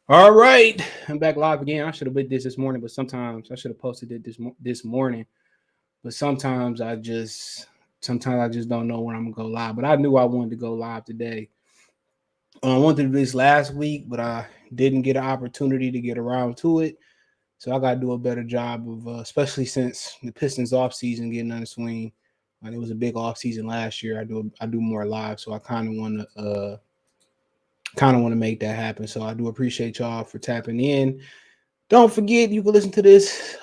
All right, I'm back live again. I should have did this morning, but sometimes I should have posted it this morning. But sometimes I just don't know when I'm gonna go live. But I knew I wanted to go live today. I wanted to do this last week, but I didn't get an opportunity to get around to it. So I got to do a better job of, especially since the Pistons off season getting on the swing. And it was a big off season last year. I do more live, so I kind of want to make that happen. So I do appreciate y'all for tapping in. Don't forget you can listen to this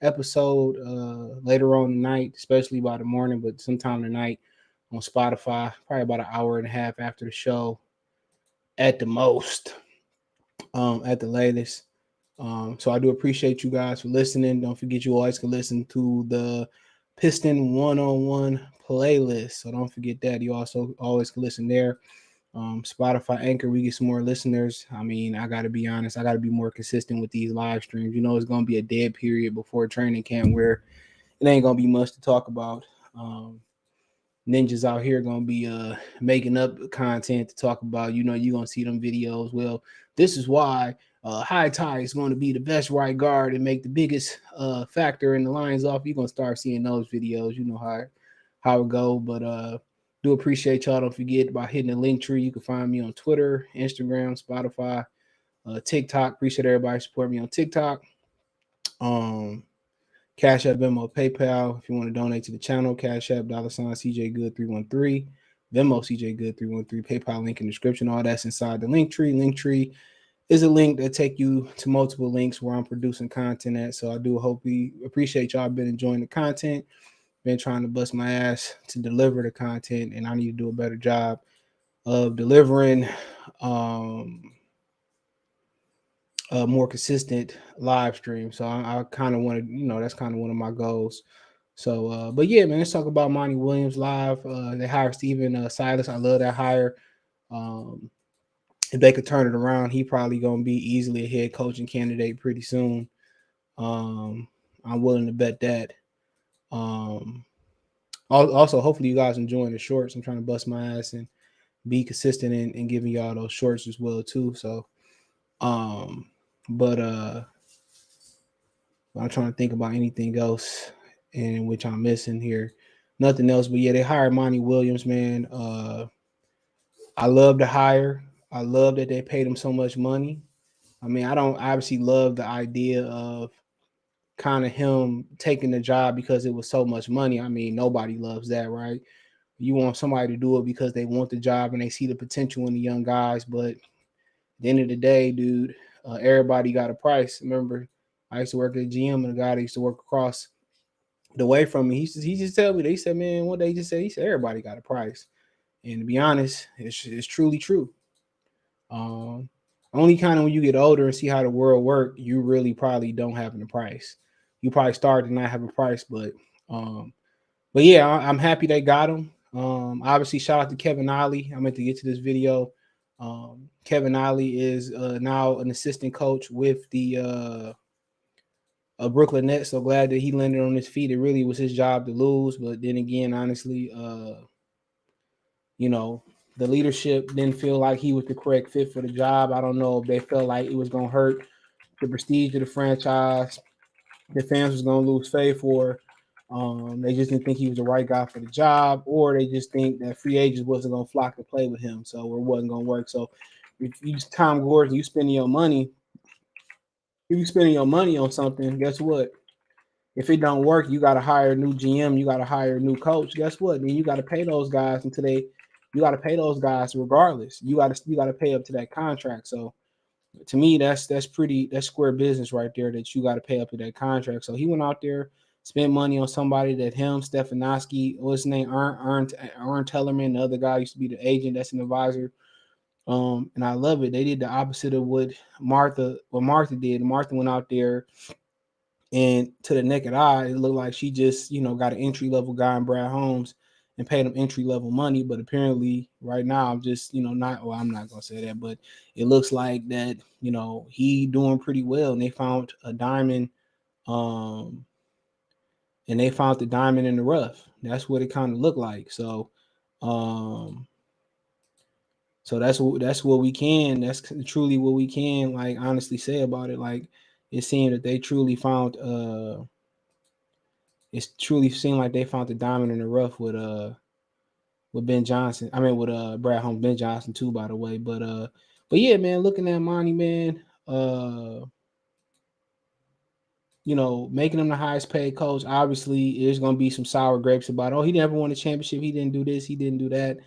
episode later on tonight, especially by the morning, but sometime tonight on Spotify, probably about an hour and a half after the show at the most, at the latest. So I do appreciate you guys for listening. Don't forget you always can listen to the Piston one-on-one playlist. So don't forget that. You also always can listen there. Spotify, Anchor, we get some more listeners. I mean, I got to be honest, I got to be more consistent with these live streams. It's going to be a dead period before training camp where it ain't going to be much to talk about. Ninjas out here going to be making up content to talk about. You're going to see them videos. Well, this is why High Tide is going to be the best right guard and make the biggest factor in the Lions off. You're going to start seeing those videos. You know how it go. But do appreciate y'all. Don't forget about hitting the link tree. You can find me on Twitter, Instagram, Spotify, TikTok. Appreciate everybody support me on TikTok. Um, Cash App, Venmo, PayPal. If you want to donate to the channel, Cash App, $ CJ Good 313, Venmo CJ Good 313, PayPal link in the description. All that's inside the link tree. Link tree is a link that take you to multiple links where I'm producing content at. So I do hope we appreciate y'all been enjoying the content. Been trying to bust my ass to deliver the content, and I need to do a better job of delivering um, a more consistent live stream. So I kind of want to, that's kind of one of my goals. So, but yeah, man, let's talk about Monty Williams live. They hired Steven Silas. I love that hire. Um, if they could turn it around, he probably gonna be easily a head coaching candidate pretty soon. Um, I'm willing to bet that. Um, Also, hopefully, you guys enjoying the shorts. I'm trying to bust my ass and be consistent in giving y'all those shorts as well too. So, um, but I'm trying to think about anything else in which I'm missing here. Nothing else, but yeah, they hired Monty Williams, man. I love the hire. I love that they paid him so much money. I mean, I don't obviously love the idea of kind of him taking the job because it was so much money. I mean, nobody loves that, right? You want somebody to do it because they want the job and they see the potential in the young guys. But at the end of the day, dude, everybody got a price. Remember, I used to work at GM and a guy that used to work across the way from me. He just tell me, they said, man, what they just said, he said, everybody got a price. And to be honest, it's truly true. Um, Only kind of when you get older and see how the world work, you really probably don't have a price. You probably start to not have a price, um, but yeah, I'm happy they got him. Obviously, shout out to Kevin Ollie. I meant to get to this video. Kevin Ollie is now an assistant coach with the Brooklyn Nets. So glad that he landed on his feet. It really was his job to lose, but then again, honestly, you know, the leadership didn't feel like he was the correct fit for the job. I don't know if they felt like it was gonna hurt the prestige of the franchise. The fans was gonna lose faith for. They just didn't think he was the right guy for the job, or they just think that free agents wasn't gonna flock to play with him, so it wasn't gonna work. So if you Tom Gordon, you spending your money on something, guess what? If it don't work, you gotta hire a new GM, you gotta hire a new coach. Guess what? Then you gotta pay those guys until you gotta pay those guys regardless. You gotta pay up to that contract. So to me, that's square business right there that you got to pay up to that contract. So he went out there, spent money on somebody that him, Stefanowski, what's his name, Aaron Tellerman, the other guy used to be the agent, that's an advisor. And I love it. They did the opposite of what Martha did. Martha went out there and to the naked eye, it looked like she just, got an entry level guy in Brad Holmes and paid him entry level money. But apparently, right now, I'm just, not. Well, I'm not gonna say that, but it looks like that, he doing pretty well. And they found a diamond, um, and they found the diamond in the rough. That's what it kind of looked like. Um, So that's what we can. That's truly what we can like honestly say about it. Like it seemed that they truly found it's truly seemed like they found the diamond in the rough with Ben Johnson. I mean with Brad Holmes, Ben Johnson too, by the way. But yeah, man, looking at Monty, man, you know, making him the highest paid coach, obviously there's gonna be some sour grapes about, oh, he never won a championship, he didn't do this, he didn't do that.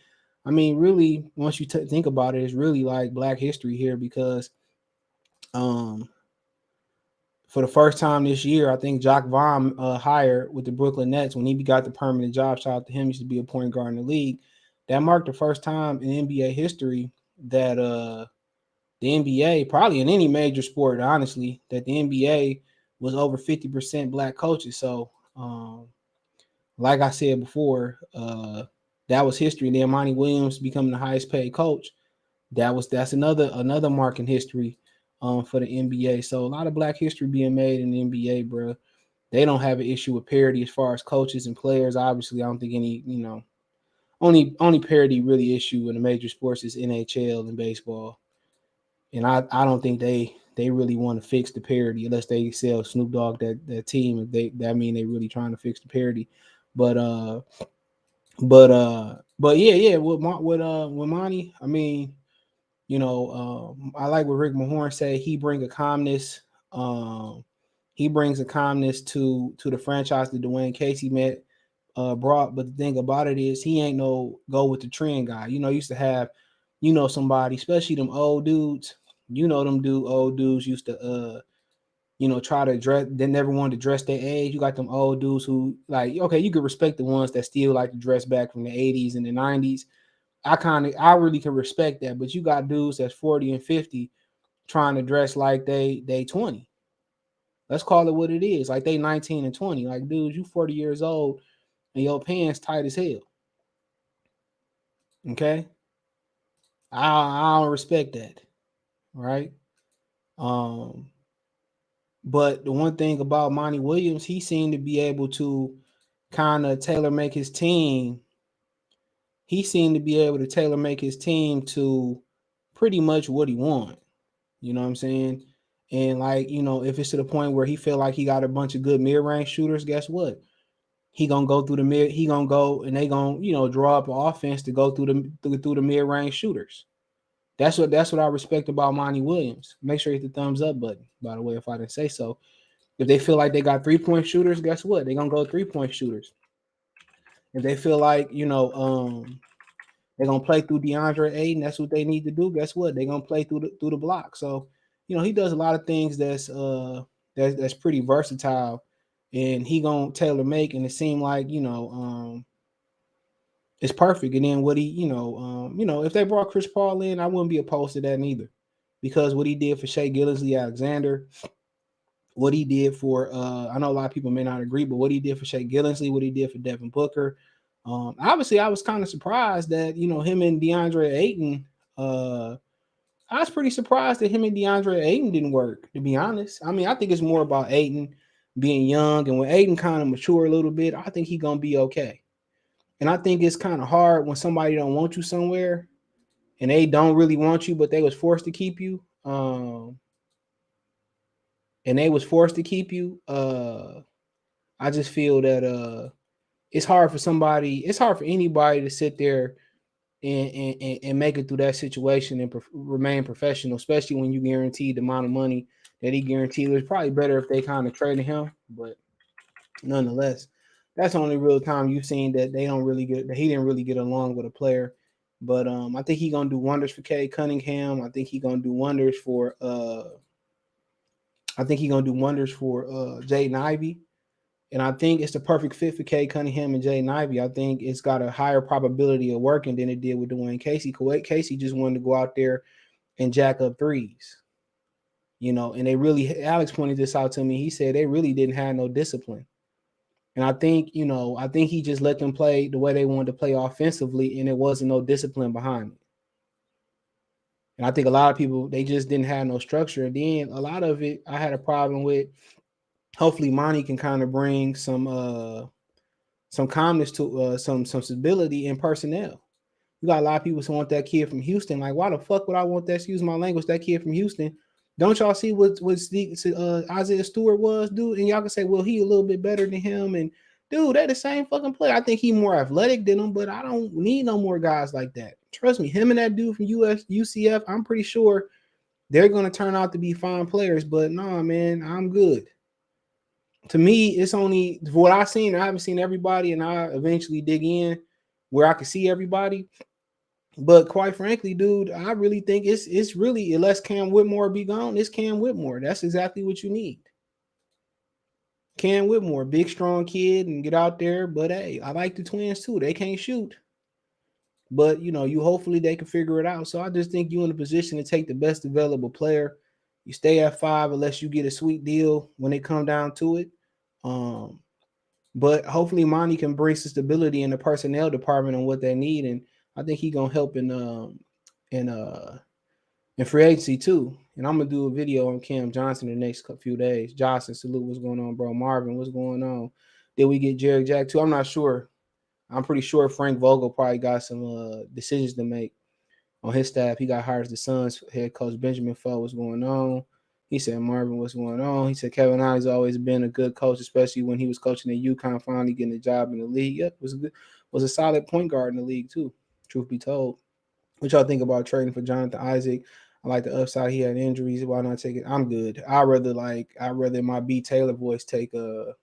I mean, really, once you think about it, it's really like Black history here because um for the first time this year, I think Jacques Vaughn hired with the Brooklyn Nets when he got the permanent job. Shout out to him. He used to be a point guard in the league. That marked the first time in NBA history that the NBA, probably in any major sport, honestly, that the NBA was over 50% Black coaches. So, like I said before, that was history. And then Monty Williams becoming the highest paid coach. That's another mark in history for the NBA. So a lot of Black history being made in the NBA, bro. They don't have an issue with parity as far as coaches and players. Obviously, I don't think any, only parity really issue in the major sports is NHL and baseball. And I don't think they really want to fix the parity unless they sell Snoop Dogg that team. If that mean they really trying to fix the parity. But but yeah, with Monty, I mean, I like what Rick Mahorn said. He brings a calmness to the franchise that Dwayne Casey brought. But the thing about it is he ain't no go with the trend guy. Used to have, somebody, especially them old dudes. Them old dudes used to try to dress. They never wanted to dress their age. You got them old dudes who like, okay, you could respect the ones that still like to dress back from the 80s and the 90s. I really can respect that. But you got dudes that's 40 and 50 trying to dress like they 20. Let's call it what it is. Like they 19 and 20. Like, dude, you 40 years old and your pants tight as hell. Okay? I don't respect that. Right? Um, but the one thing about Monty Williams, he seemed to be able to kind of tailor make his team. He seemed to be able to tailor make his team to pretty much what he wanted. You know what I'm saying? And like, if it's to the point where he feel like he got a bunch of good mid-range shooters, guess what? He gonna go through the mid. He gonna go and they gonna draw up an offense to go through the mid-range shooters. That's what I respect about Monty Williams. Make sure you hit the thumbs up button. By the way, if I didn't say so, if they feel like they got 3-point shooters, guess what? They're gonna go 3-point shooters. If they feel like they're gonna play through DeAndre Ayton, that's what they need to do. Guess what? They're gonna play through the block. So, he does a lot of things that's pretty versatile, and he gonna tailor make, and it seemed like it's perfect. And then what if they brought Chris Paul in, I wouldn't be opposed to that neither, because what he did for Shea Gilgeous-Alexander, what he did for I know a lot of people may not agree, but what he did for Shea Gilgeous, what he did for Devin Booker. Obviously, I was kind of surprised that him and DeAndre Ayton. I was pretty surprised that him and DeAndre Ayton didn't work. To be honest, I mean, I think it's more about Ayton being young, and when Ayton kind of mature a little bit, I think he's gonna be okay. And I think it's kind of hard when somebody don't want you somewhere, and they don't really want you, but they was forced to keep you. And they was forced to keep you. I just feel that it's hard for anybody to sit there and make it through that situation and remain professional, especially when you guaranteed the amount of money that he guaranteed. It was probably better if they kind of traded him, but nonetheless, that's the only real time you've seen that he didn't really get along with a player. But I think he's gonna do wonders for Cade Cunningham. I think he's gonna do wonders for Jaden Ivey. And I think it's the perfect fit for Cade Cunningham and Jaden Ivey. I think it's got a higher probability of working than it did with Dwayne Casey. Casey just wanted to go out there and jack up threes. And Alex pointed this out to me. He said they really didn't have no discipline. And I think he just let them play the way they wanted to play offensively, and it wasn't no discipline behind it. And I think a lot of people, they just didn't have no structure. And then a lot of it I had a problem with. Hopefully Monty can kind of bring some calmness to some stability in personnel. You got a lot of people who want that kid from Houston. Like, why the fuck would I want that? Excuse my language. That kid from Houston. Don't y'all see what Isaiah Stewart was, dude? And y'all can say, well, he a little bit better than him. And dude, they're the same fucking player. I think he more athletic than him, but I don't need no more guys like that. Trust me, him and that dude from UCF, I'm pretty sure they're gonna turn out to be fine players. But nah, man, I'm good. To me, it's only what I've seen. I haven't seen everybody, and I eventually dig in where I can see everybody. But quite frankly, dude, I really think it's really, unless Cam Whitmore be gone, it's Cam Whitmore. That's exactly what you need. Cam Whitmore, big strong kid, and get out there. But hey, I like the Twins too. They can't shoot, but you hopefully they can figure it out. So I just think you're in a position to take the best available player. You stay at 5 unless you get a sweet deal when it come down to it. But hopefully Monty can bring some stability in the personnel department on what they need, and I think he gonna help in free agency too. And I'm gonna do a video on Cam Johnson in the next few days. Johnson, salute, what's going on, bro? Marvin, what's going on? Did we get Jared Jack too? I'm not sure. I'm pretty sure Frank Vogel probably got some decisions to make on his staff. He got hired as the Suns head coach. Benjamin Foe, what's going on? He said, Marvin, what's going on? He said, Kevin Olly's always been a good coach, especially when he was coaching at UConn, finally getting a job in the league. Yep, was a solid point guard in the league too, truth be told. What y'all think about trading for Jonathan Isaac? I like the upside. He had injuries. Why not take it? I'm good. I'd rather my B. Taylor voice take he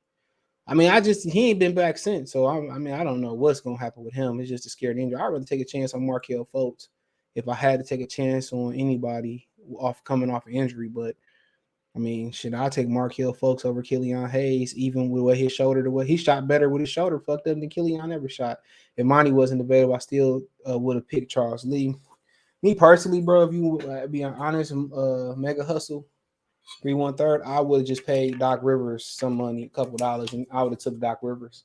ain't been back since. So I don't know what's gonna happen with him. It's just a scared injury. I'd rather take a chance on Markelle Fultz if I had to take a chance on anybody coming off an injury. But I'll take Markelle Fultz over Killian Hayes, even with his shoulder. The way he shot better with his shoulder fucked up than Killian ever shot. If Monty wasn't available, I still would have picked Charles Lee. Me personally, bro, if you be honest, Mega Hustle 3-1-3, I would have just paid Doc Rivers some money, a couple dollars, and I would have took Doc Rivers.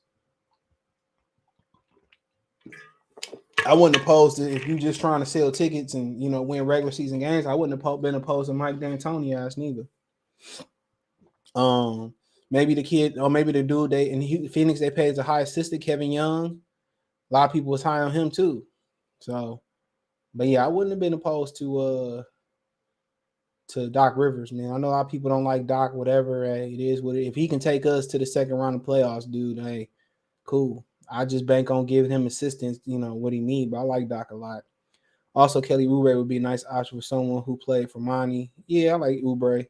I wouldn't oppose to if you just trying to sell tickets and win regular season games. I wouldn't have been opposed to Mike D'Antoni ass neither. Maybe the kid or maybe the dude in Phoenix they paid the high assistant Kevin Young. A lot of people was high on him too. So, but yeah, I wouldn't have been opposed to Doc Rivers, man. I know a lot of people don't like Doc, whatever. Hey, it is what it is. If he can take us to the second round of playoffs, dude, hey, cool. I just bank on giving him assistance, what he need. But I like Doc a lot. Also, Kelly Oubre would be a nice option for someone who played for Monty. Yeah, I like Oubre.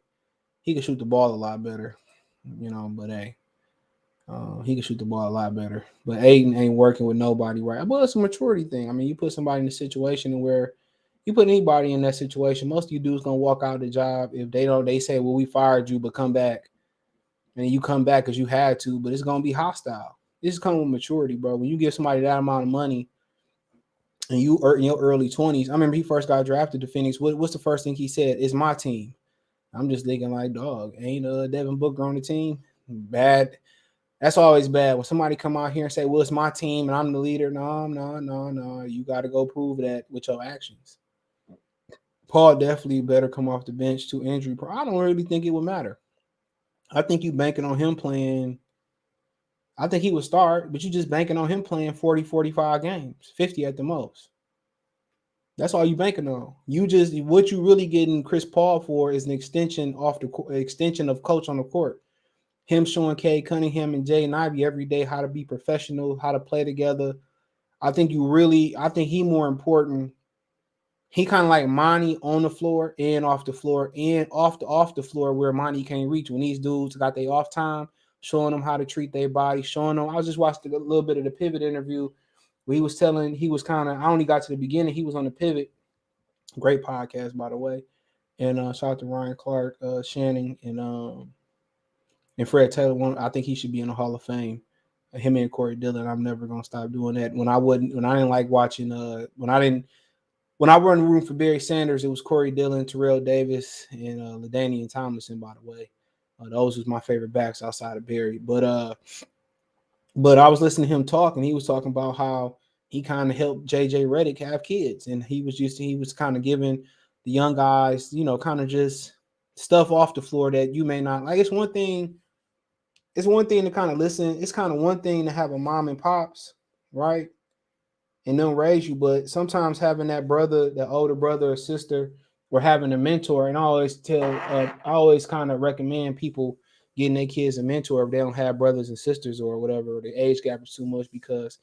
He can shoot the ball a lot better, but hey, he can shoot the ball a lot better. But Aiden ain't working with nobody, right? But it's a maturity thing. You put somebody in a situation where you put anybody in that situation, most of you dudes gonna walk out of the job if they say, well, we fired you, but come back. And you come back because you had to, but it's gonna be hostile. This is coming with maturity, bro. When you give somebody that amount of money and you are in your early 20s, I remember he first got drafted to Phoenix. What's the first thing he said? It's my team. I'm just thinking like, dog, ain't Devin Booker on the team? Bad. That's always bad. When somebody come out here and say, well, it's my team and I'm the leader. No. You got to go prove that with your actions. Paul definitely better come off the bench to injury. I don't really think it would matter. I think you banking on him playing. I think he would start, but you just banking on him playing 40, 45 games, 50 at the most. That's all you banking on. What you really getting Chris Paul for is an extension of coach on the court. Him showing Cade Cunningham and Jay Ivey every day how to be professional, how to play together. I think he more important. He kind of like Monty on the floor and off the floor and off the floor where Monty can't reach. When these dudes got their off time, showing them how to treat their body, showing them. I was just watching a little bit of the Pivot interview where I only got to the beginning. He was on the Pivot. Great podcast, by the way. And shout out to Ryan Clark, Shannon, and Fred Taylor. I think he should be in the Hall of Fame. Him and Corey Dillon. I'm never gonna stop doing that. When I didn't like watching. When I run the room for Barry Sanders, it was Corey Dillon, Terrell Davis, and LaDainian Tomlinson. By the way, those was my favorite backs outside of Barry. But I was listening to him talk, and he was talking about how he kind of helped JJ Redick have kids, and he was kind of giving the young guys, kind of just stuff off the floor that you may not like. It's one thing to kind of listen. It's kind of one thing to have a mom and pops, right? and them raise you. But sometimes having that brother, that older brother or sister, or having a mentor, and I always kind of recommend people getting their kids a mentor if they don't have brothers and sisters or whatever, or the age gap is too much, because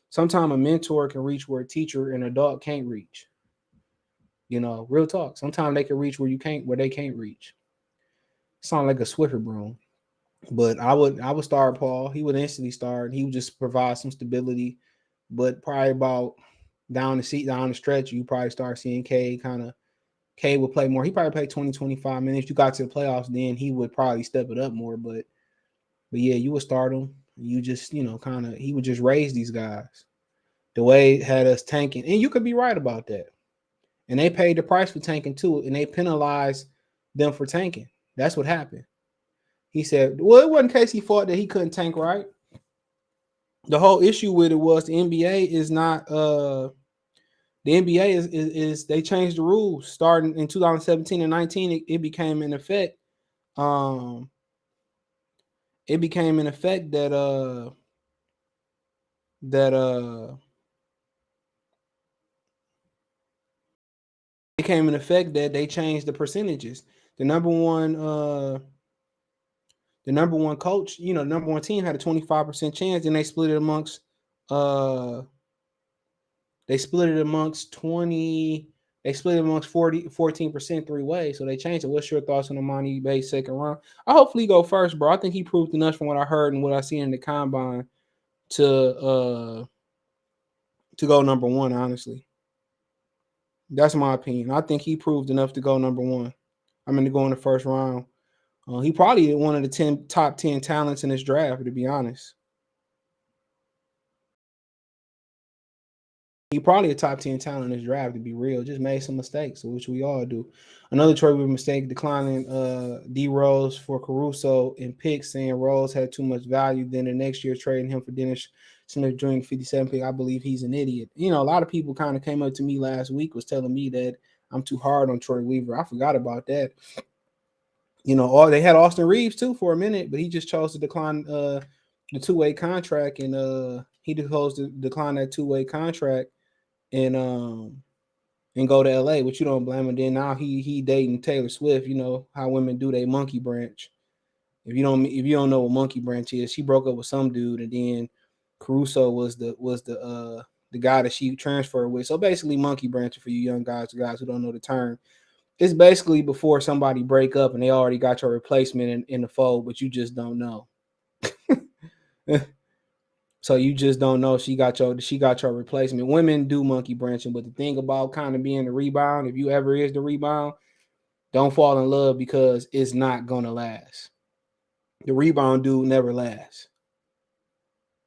sometimes a mentor can reach where a teacher and adult can't reach. Real talk. Sometimes they can reach where they can't reach. Sound like a Swiffer broom. But I would start Paul. He would instantly start. He would just provide some stability. But probably about down the stretch, you probably start seeing K would play more. He probably played 20, 25 minutes. You got to the playoffs, then he would probably step it up more. But yeah, you would start him. You just, he would just raise these guys. The way it had us tanking. And you could be right about that. And they paid the price for tanking too. And they penalized them for tanking. That's what happened. He said, well, it wasn't Casey fault that he couldn't tank right. The whole issue with it was the NBA is not the NBA is they changed the rules starting in 2017 and 19. It became in effect. It became in effect that it came in effect that they changed the percentages. The number one coach, the number one team had a 25% chance, and they split it amongst 14% three ways. So they changed it. What's your thoughts on the Monty Bay second round? I hopefully he go first, bro. I think he proved enough from what I heard and what I see in the combine to go number one, honestly. That's my opinion. I think he proved enough to go number one. To go in the first round. He probably one of the top 10 talents in this draft, to be honest. He probably a top 10 talent in this draft, to be real. Just made some mistakes, which we all do. Another trade with mistake, declining D Rose for Caruso and picks, saying Rose had too much value. Then the next year trading him for Dennis Smith during 57 pick. I believe he's an idiot. A lot of people kind of came up to me last week was telling me that I'm too hard on Troy Weaver. I forgot about that. They had Austin Reeves too for a minute, but he just chose to decline the two-way contract, and he chose to decline that two-way contract and go to LA, which you don't blame him. Then now he dating Taylor Swift. You know how women do they monkey branch. If you don't know what monkey branch is, she broke up with some dude, and then Caruso was the guy that she transferred with. So basically, monkey branching for you young guys who don't know the term. It's basically before somebody break up and they already got your replacement in the fold, but you just don't know. So you just don't know she got your replacement. Women do monkey branching, but the thing about kind of being the rebound, if you ever is the rebound, don't fall in love because it's not gonna last. The rebound dude never lasts.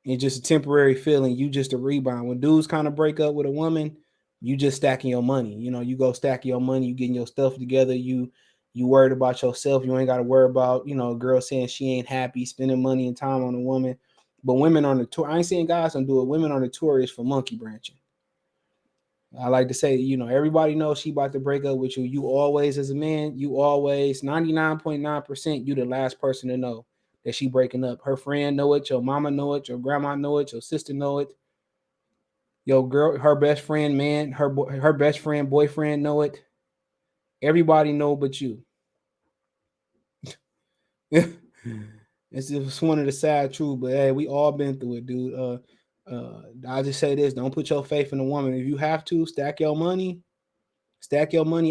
It's just a temporary feeling. You just a rebound. When dudes kind of break up with a woman, you just stacking your money. You go stack your money, you getting your stuff together, you worried about yourself. You ain't got to worry about, a girl saying she ain't happy, spending money and time on a woman. But women on the tour, I ain't saying guys don't do it. Women on the tour is for monkey branching. I like to say, everybody knows she about to break up with you. You always, as a man, 99.9%, you the last person to know that she breaking up. Her friend know it, your mama know it, your grandma know it, your sister know it. Your girl, her best friend, man, her best friend, boyfriend know it. Everybody know but you. It's just one of the sad truths, but hey, we all been through it, dude. I just say this: don't put your faith in a woman. If you have to, stack your money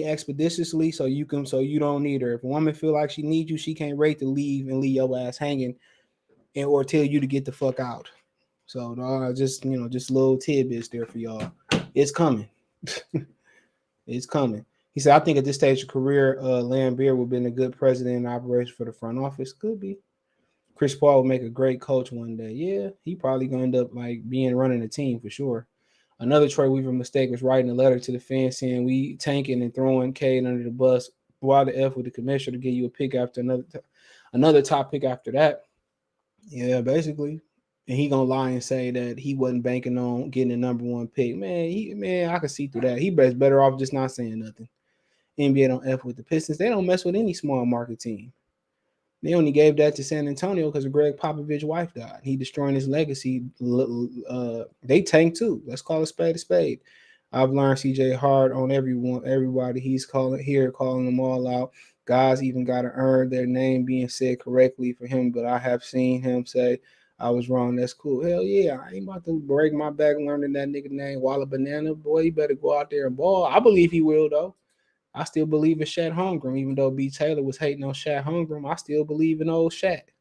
expeditiously so you don't need her. If a woman feel like she needs you, she can't wait to leave and leave your ass hanging, or tell you to get the fuck out. So just little tidbits there for y'all. It's coming. It's coming. He said, I think at this stage of career, Lambeer would have been a good president in operation for the front office. Could be. Chris Paul would make a great coach one day. Yeah, he probably gonna end up running a team for sure. Another Troy Weaver mistake was writing a letter to the fans saying we tanking and throwing Cade under the bus. Why the F with the commissioner to give you a pick after another top pick after that? Yeah, basically. And he gonna lie and say that he wasn't banking on getting the number one pick. Man, I can see through that. He better off just not saying nothing. NBA don't F with the Pistons. They don't mess with any small market team. They only gave that to San Antonio because Greg Popovich's wife died. He destroying his legacy. They tanked too. Let's call a spade a spade. I've learned CJ hard on everybody. He's calling them all out. Guys even got to earn their name being said correctly for him, but I have seen him say, I was wrong. That's cool. Hell yeah. I ain't about to break my back learning that nigga name. Walla Banana. Boy, you better go out there and ball. I believe he will, though. I still believe in Shat Holmgren, even though B. Taylor was hating on Shat Holmgren. I still believe in old Shat.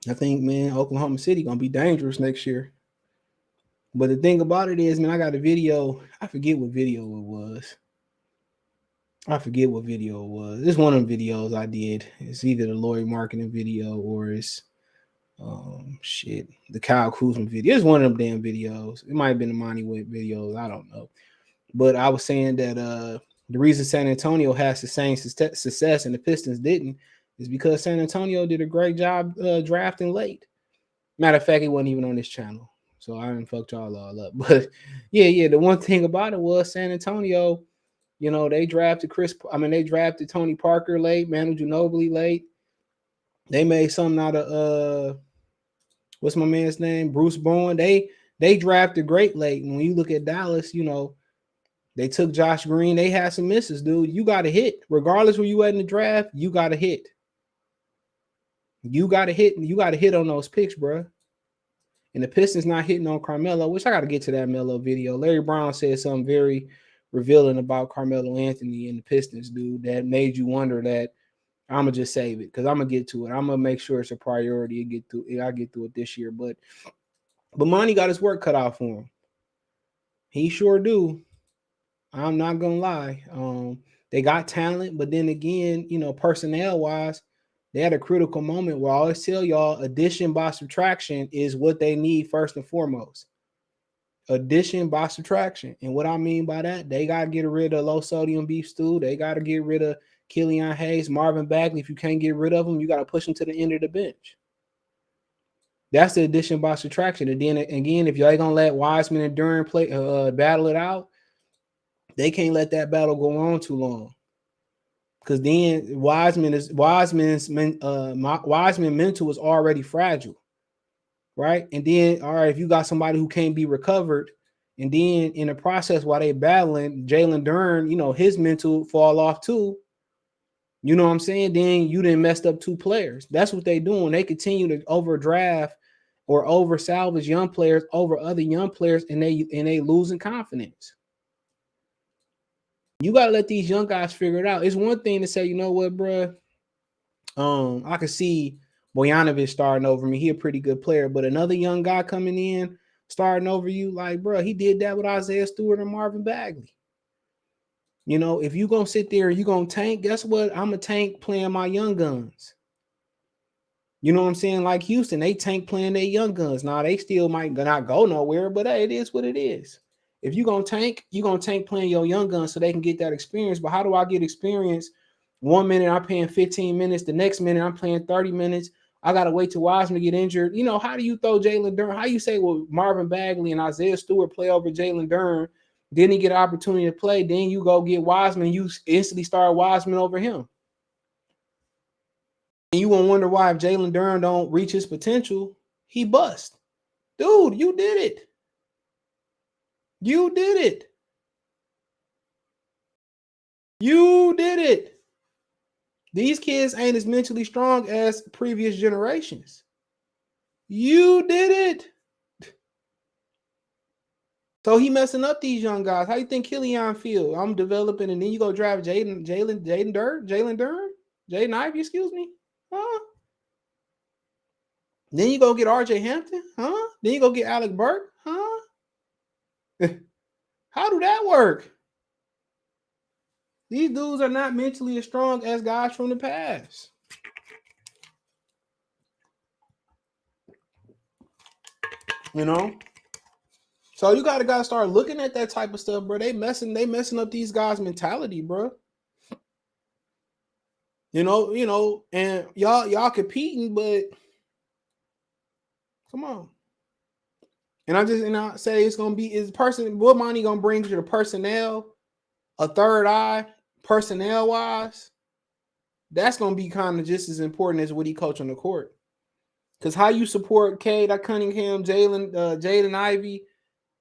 I think, man, Oklahoma City going to be dangerous next year. But the thing about it is, man, I got a video. I forget what video it was. It's one of them videos I did. It's either the Lori marketing video or it's the Kyle Kuzma video. It's one of them damn videos. It might have been the Monty Williams videos. I don't know. But I was saying that the reason San Antonio has the same success and the Pistons didn't is because San Antonio did a great job drafting late. Matter of fact, it wasn't even on this channel. So I didn't fuck y'all all up. But yeah, the one thing about it was San Antonio, you know, they drafted Tony Parker late, Manu Ginobili late. They made something out of what's my man's name? Bruce Bowen. They drafted great late. And when you look at Dallas, you know, they took Josh Green. They had some misses, dude. You got to hit. Regardless where you at in the draft, you got to hit. You got to hit on those picks, bro. And the Pistons not hitting on Carmelo, which I got to get to that Melo video. Larry Brown said something very revealing about Carmelo Anthony and the Pistons, dude, that made you wonder that I'm going to just save it because I'm going to get to it. I'm going to make sure it's a priority and I get through it this year. But Monty got his work cut out for him. He sure do. I'm not going to lie. They got talent, but then again, you know, personnel-wise, they had a critical moment where I always tell y'all addition by subtraction is what they need first and foremost. Addition by subtraction. And what I mean by that, they got to get rid of low-sodium beef stew. They got to get rid of Killian Hayes, Marvin Bagley. If you can't get rid of them, you got to push them to the end of the bench. That's the addition by subtraction. And then again, if y'all ain't going to let Wiseman and Durant battle it out, they can't let that battle go on too long. Because then Wiseman's mental is already fragile, right? And then, all right, if you got somebody who can't be recovered, and then in the process while they battling, Jalen Duren, you know, his mental fall off too. You know what I'm saying? Then you didn't messed up two players. That's what they doing. They continue to overdraft or over salvage young players over other young players, and they losing confidence. You got to let these young guys figure it out. It's one thing to say, you know what, bro? I can see Bojanovic starting over me. He a pretty good player, but another young guy coming in starting over you, like, bro, he did that with Isaiah Stewart and Marvin Bagley. You know, if you gonna sit there and you gonna tank, guess what? I'm a tank playing my young guns. You know what I'm saying? Like Houston, they tank playing their young guns. Now they still might not go nowhere, but hey, it is what it is. If you're going to tank playing your young guns so they can get that experience. But how do I get experience? 1 minute I'm playing 15 minutes. The next minute I'm playing 30 minutes. I got to wait till Wiseman to get injured. You know, how do you throw Jalen Duren? How you say, well, Marvin Bagley and Isaiah Stewart play over Jalen Duren? Then he get an opportunity to play. Then you go get Wiseman. You instantly start Wiseman over him. And you won't wonder why if Jalen Duren don't reach his potential, he bust. Dude, you did it. You did it. You did it. These kids ain't as mentally strong as previous generations. You did it. So he messing up these young guys. How you think Killian feel? I'm developing, and then you go draft Jaden Ivey, excuse me. Huh? Then you go get RJ Hampton, huh? Then you go get Alec Burke, huh? How do that work? These dudes are not mentally as strong as guys from the past. You know? So you gotta start looking at that type of stuff, bro. They messing up these guys' mentality, bro. You know, and y'all competing, but come on. And I say it's gonna be what Monty gonna bring to the personnel, a third eye, personnel wise. that's going to be kind of just as important as what he coach on the court. Because how you support Cade Cunningham, Jaden Ivey,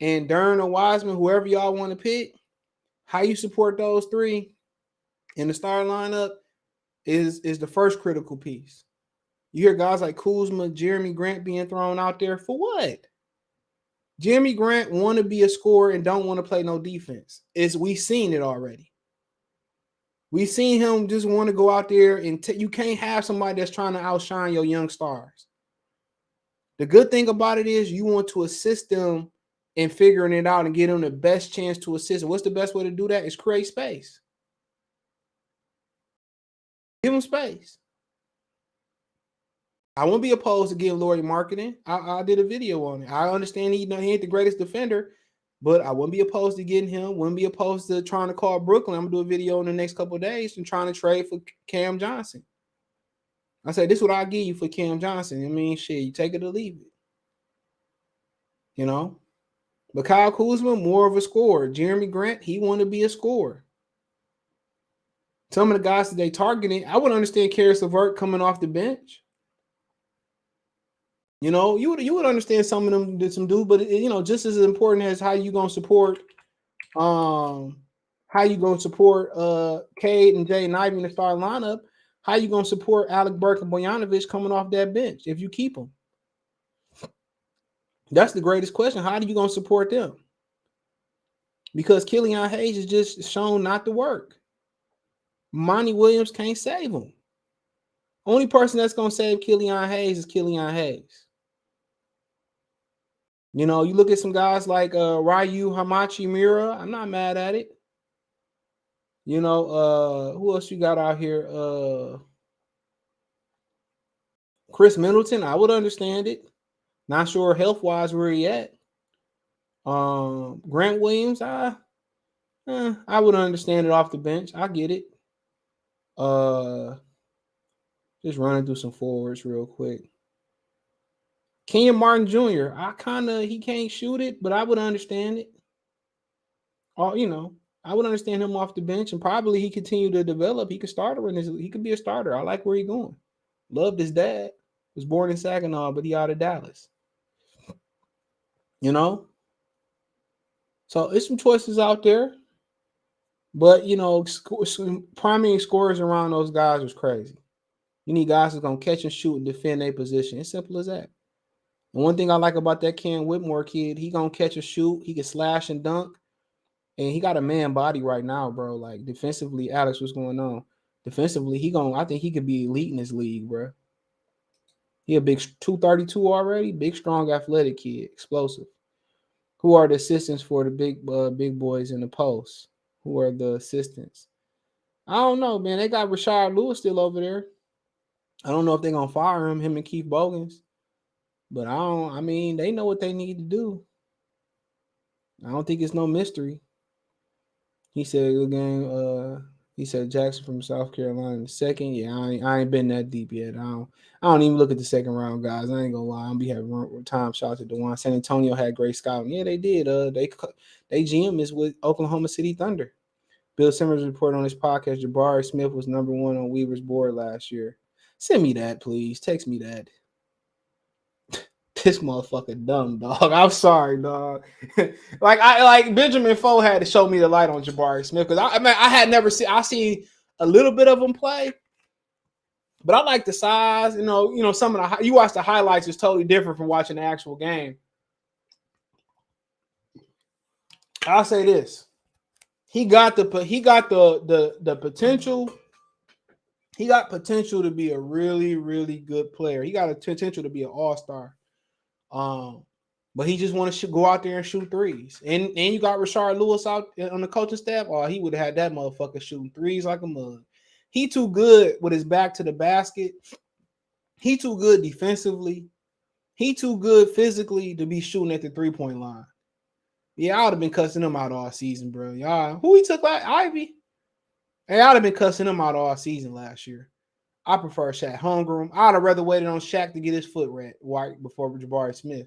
and Dern or Wiseman, whoever y'all want to pick, how you support those three in the starting lineup is the first critical piece. You hear guys like Kuzma, Jeremy Grant being thrown out there for what? Jeremy Grant want to be a scorer and don't want to play no defense. We've seen it already. We've seen him just want to go out there and you can't have somebody that's trying to outshine your young stars. The good thing about it is you want to assist them in figuring it out and get them the best chance to assist. And what's the best way to do that? Is create space. Give them space. I won't be opposed to giving Lauri Markkanen. I did a video on it. I understand he ain't the greatest defender, but I wouldn't be opposed to getting him. Wouldn't be opposed to trying to call Brooklyn. I'm going to do a video in the next couple of days and trying to trade for Cam Johnson. I said, this is what I'll give you for Cam Johnson. I mean, shit, you take it or leave it. You know? But Kyle Kuzma, more of a scorer. Jeremy Grant, he want to be a scorer. Some of the guys that they targeting, I would understand Karis LeVert coming off the bench. You know, you would understand some of them did some do, but you know, just as important as how you gonna support Cade and Jaden Ivey in the starting lineup, how you gonna support Alec Burke and Bojanovic coming off that bench if you keep them? That's the greatest question. How are you gonna support them? Because Killian Hayes is just shown not to work. Monty Williams can't save him. Only person that's gonna save Killian Hayes is Killian Hayes. You know, you look at some guys like Ryu Hamachi Mira. I'm not mad at it. You know, who else you got out here? Chris Middleton. I would understand it. Not sure health-wise where he at. Grant Williams. I would understand it off the bench. I get it. Just running through some forwards real quick. Kenyon Martin Jr. He can't shoot it, but I would understand it. You know, I would understand him off the bench, and probably he continue to develop. He could he could be a starter. I like where he's going. Loved his dad. Was born in Saginaw, but he out of Dallas. You know? So it's some choices out there. But, you know, primary scorers around those guys was crazy. You need guys that's going to catch and shoot and defend their position. It's simple as that. And one thing I like about that Cam Whitmore kid, he going to catch and shoot. He can slash and dunk. And he got a man body right now, bro. Like, defensively, Alex, what's going on? Defensively, I think he could be elite in this league, bro. He a big 232 already. Big, strong, athletic kid. Explosive. Who are the assistants for the big boys in the post? Who are the assistants? I don't know, man. They got Rashard Lewis still over there. I don't know if they're going to fire him and Keith Bogans. But they know what they need to do. I don't think it's no mystery. He said Jackson from South Carolina in the second. Yeah, I ain't been that deep yet. I don't even look at the second round guys. I ain't gonna lie. I don't be having time. Shout out to DeJuan. San Antonio had great scouting. Yeah, they did. They GM is with Oklahoma City Thunder. Bill Simmons reported on his podcast Jabari Smith was number 1 on Weaver's board last year. Send me that, please. Text me that. This motherfucker dumb, dog. I'm sorry, dog. like Benjamin Foe had to show me the light on Jabari Smith because I had never seen. I seen a little bit of him play, but I like the size. You know, some of you watch the highlights is totally different from watching the actual game. I'll say this: he got the potential. He got potential to be a really, really good player. He got a potential to be an all-star. But he just want to go out there and shoot threes. And you got Rashard Lewis out on the coaching staff. Oh, he would have had that motherfucker shooting threes like a mug. He too good with his back to the basket. He too good defensively. He too good physically to be shooting at the 3-point line. Yeah, I would have been cussing him out all season, bro. Y'all, who he took like Ivy? Hey, I would have been cussing him out all season last year. I prefer Shaq Holmgren. I'd have rather waited on Shaq to get his foot right before Jabari Smith.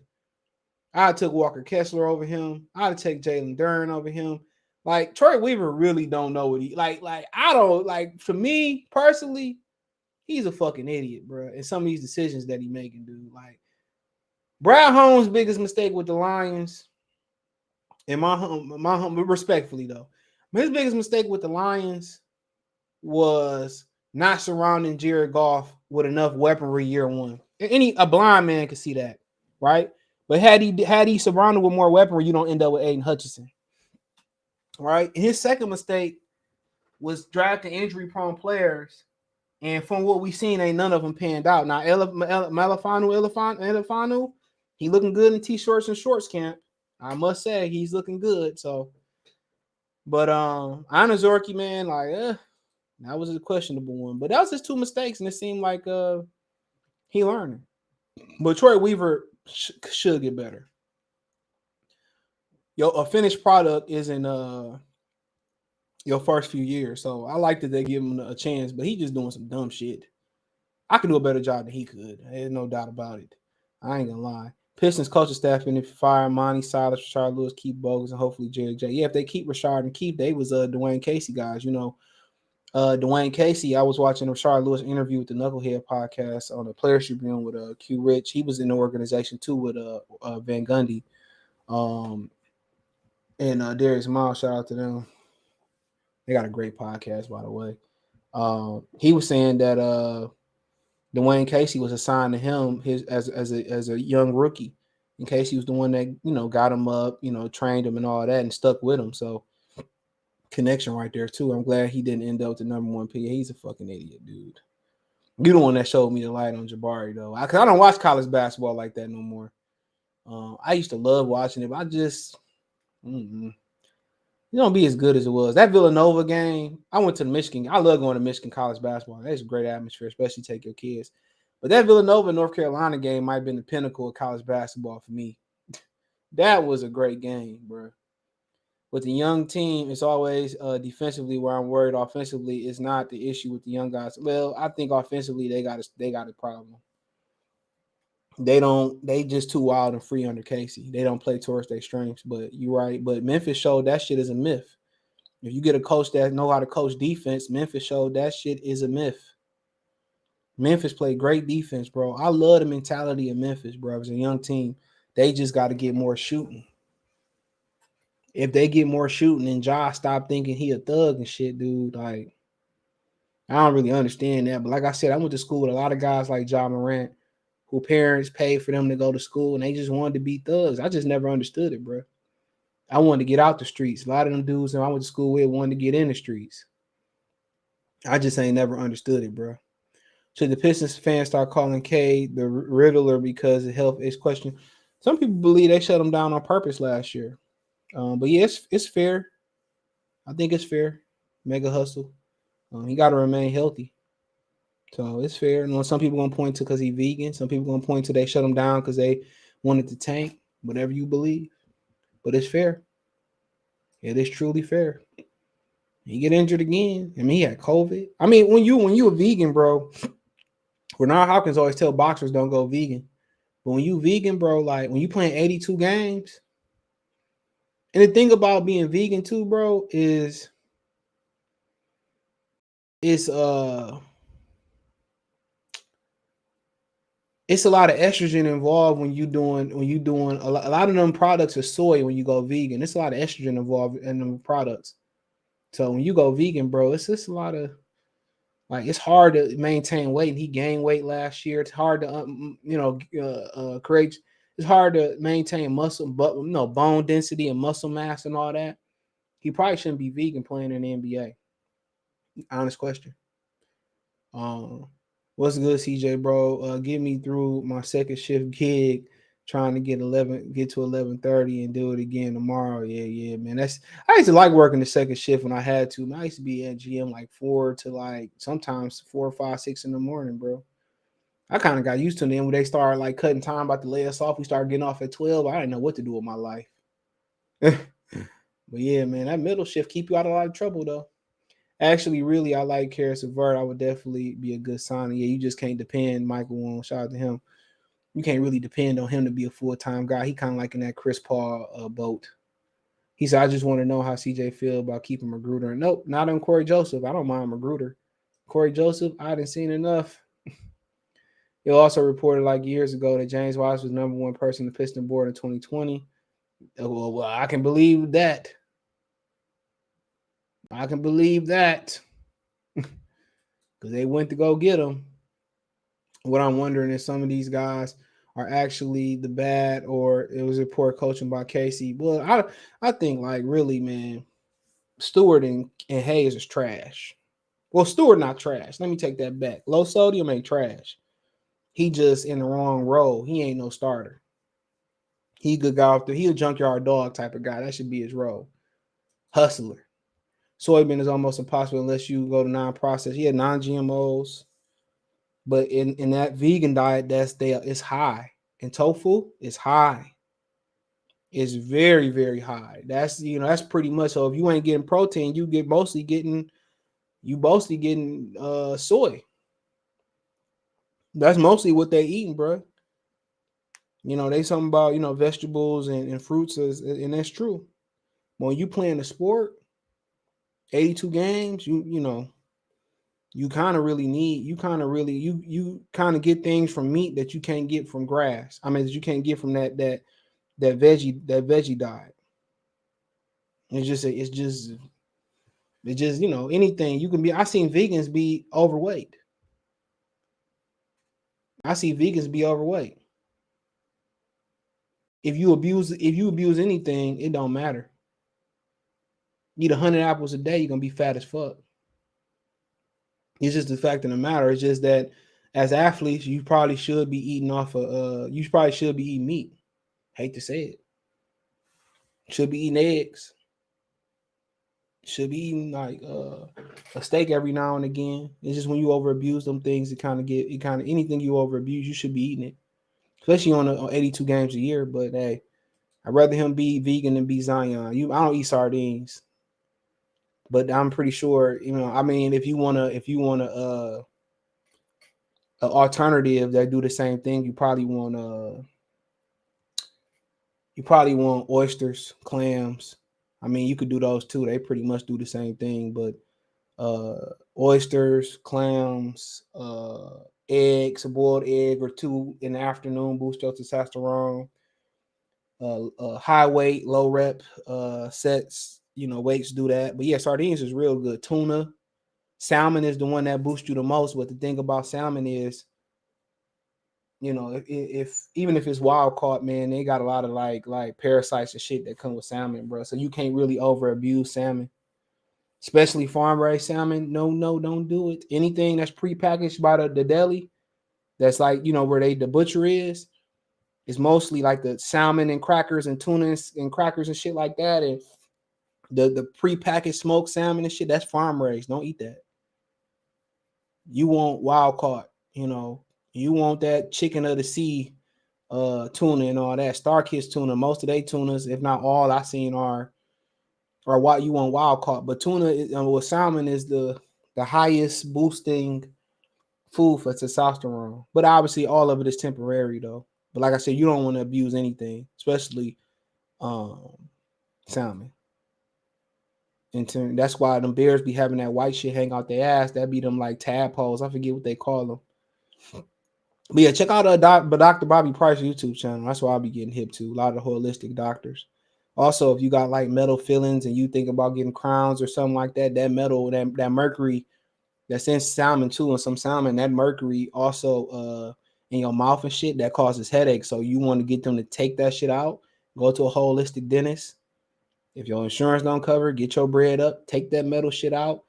I'd took Walker Kessler over him. I'd take Jalen Dern over him. Like, Troy Weaver really don't know what he like. I don't like. For me personally, He's a fucking idiot, bro. And some of these decisions that he making, dude. Like Brad Holmes' biggest mistake with the Lions, and respectfully though, his biggest mistake with the Lions was not surrounding Jared Goff with enough weaponry year one. A blind man could see that, right? But had he surrounded with more weaponry, you don't end up with Aiden Hutchinson, right? And his second mistake was drafting injury-prone players, and from what we've seen, ain't none of them panned out. Now, Elefanu, he looking good in t-shirts and shorts camp. I must say, he's looking good. So, but Anazorki, man, like, that was a questionable one. But that was his two mistakes, and it seemed like he learning. But Troy Weaver should get better. A finished product isn't your first few years. So I like that they give him a chance, but he just doing some dumb shit. I could do a better job than he could. There's no doubt about it. I ain't gonna lie. Pistons coaching staff, and if you fire Monty, Silas, Rashard Lewis, keep Bogus, and hopefully Jerry J. Yeah, if they keep Rashard and keep, they was Dwayne Casey guys. You know, Dwayne Casey. I was watching a Rashard Lewis interview with the Knucklehead podcast on the Players Tribune with Q Rich. He was in the organization too with Van Gundy, and Darius Miles. Shout out to them. They got a great podcast, by the way. He was saying that Dwayne Casey was assigned to him as a young rookie. And Casey was the one that got him up, trained him and all that, and stuck with him. So connection right there too. I'm glad he didn't end up with the number one pick. He's a fucking idiot, dude. You the one that showed me the light on Jabari though. Cause I don't watch college basketball like that no more. I used to love watching it, but I just it don't be as good as it was. That Villanova game, I went to the Michigan. I love going to Michigan college basketball. That's a great atmosphere, especially take your kids. But that Villanova North Carolina game might have been the pinnacle of college basketball for me. That was a great game, bro. With the young team, it's always defensively where I'm worried. Offensively, it's not the issue with the young guys. Well, I think offensively they got a problem. They just too wild and free under Casey. They don't play towards their strengths. But you're right. But Memphis showed that shit is a myth. If you get a coach that know how to coach defense, Memphis showed that shit is a myth. Memphis played great defense, bro. I love the mentality of Memphis, bro. As a young team, they just got to get more shooting. If they get more shooting and Josh stop thinking he a thug and shit, dude, like, I don't really understand that. But like I said, I went to school with a lot of guys like John Morant, who parents paid for them to go to school, and they just wanted to be thugs. I just never understood it, bro. I wanted to get out the streets. A lot of them dudes that I went to school with wanted to get in the streets. I just ain't never understood it, bro. Should the Pistons fans start calling K the Riddler because of health is question? Some people believe they shut him down on purpose last year. But yeah, it's fair. I think it's fair. Mega hustle. He got to remain healthy. So it's fair. And some people gonna point to because he's vegan. Some people gonna point to they shut him down because they wanted to tank. Whatever you believe, but it's fair. It is truly fair. He get injured again. I mean, he had COVID. I mean, when you a vegan, bro. Bernard Hopkins always tell boxers don't go vegan, but when you vegan, bro, like when you playing 82 games. And the thing about being vegan too, bro, is it's a lot of estrogen involved when you doing a lot of them products are soy when you go vegan. It's a lot of estrogen involved in them products. So when you go vegan, bro, it's just a lot of it's hard to maintain weight. And he gained weight last year. It's hard to create. It's hard to maintain muscle, but bone density and muscle mass and all that. He probably shouldn't be vegan playing in the NBA. Honest question. What's good, CJ, bro? Get me through my second shift gig, trying to get to 11:30 and do it again tomorrow. Yeah, man. I used to like working the second shift when I had to. Man, I used to be at GM like 4 to sometimes 4, 5, 6 in the morning, bro. I kind of got used to them when they started cutting time about to lay us off. We started getting off at 12. I didn't know what to do with my life. But yeah, man, that middle shift keep you out of a lot of trouble though. Actually, really, I like Karis LeVert. I would definitely be a good signing. Yeah, you just can't depend, Michael Wong. Shout out to him. You can't really depend on him to be a full-time guy. He kind of like in that Chris Paul boat. He said, I just want to know how CJ feel about keeping Magruder. Nope, not on Corey Joseph. I don't mind Magruder. Corey Joseph, I didn't seen enough. It also reported like years ago that James Wise was number one person to Piston board in 2020. Well, I can believe that. I can believe that. Because they went to go get him. What I'm wondering is some of these guys are actually the bad, or it was a poor coaching by Casey. Well, I think like really, man, Stewart and Hayes is trash. Well, Stewart not trash. Let me take that back. Low sodium ain't trash. He just in the wrong role. He ain't no starter. He could go off he a junkyard dog type of guy. That should be his role. Hustler. Soybean is almost impossible unless you go to non-processed. He had non-GMOs. But in that vegan diet, it's high. And tofu is high. It's very, very high. That's pretty much. So if you ain't getting protein, you mostly getting soy. That's mostly what they eating, bro. They something about vegetables and fruits, and that's true. When you playing a sport, 82 games, you kind of really need, you kind of get things from meat that you can't get from grass. I mean, that you can't get from that veggie diet. It's just anything you can be. I seen vegans be overweight. I see vegans be overweight. If you abuse anything, it don't matter. Eat 100 apples a day, you're gonna be fat as fuck. It's just the fact of the matter. It's just that as athletes, you probably should be eating you probably should be eating meat. Hate to say it. Should be eating eggs. Should be eating like a steak every now and again. It's just when you over abuse them things, anything you over abuse, you should be eating it. Especially on 82 games a year. But hey, I'd rather him be vegan than be Zion. I don't eat sardines. But I'm pretty sure, I mean, if you want an alternative that do the same thing, you probably want oysters, clams. I mean, you could do those too. They pretty much do the same thing, but oysters, clams, eggs, a boiled egg or two in the afternoon boost your testosterone. High weight, low rep sets, weights do that. But yeah, sardines is real good. Tuna, salmon is the one that boosts you the most. But the thing about salmon is, if even if it's wild caught, man, they got a lot of like parasites and shit that come with salmon, bro. So you can't really over abuse salmon, especially farm raised salmon. No, don't do it. Anything that's prepackaged by the deli, that's like where the butcher is. It's mostly like the salmon and crackers and tuna and crackers and shit like that. And the prepackaged smoked salmon and shit, that's farm raised. Don't eat that. You want wild caught, you want that chicken of the sea tuna and all that. StarKist tuna, most of they tunas, if not all I seen are what you want wild caught. But tuna with salmon is the highest boosting food for testosterone. But obviously all of it is temporary though. But like I said, you don't want to abuse anything, especially salmon. And that's why them bears be having that white shit hang out their ass. That be them like tadpoles. I forget what they call them. But yeah, check out Dr. Bobby Price YouTube channel. That's why I'll be getting hip to. A lot of holistic doctors. Also, if you got like metal fillings and you think about getting crowns or something like that, that metal, that mercury that's in salmon too, and some salmon, that mercury also in your mouth and shit, that causes headaches. So you want to get them to take that shit out. Go to a holistic dentist. If your insurance don't cover, get your bread up, take that metal shit out,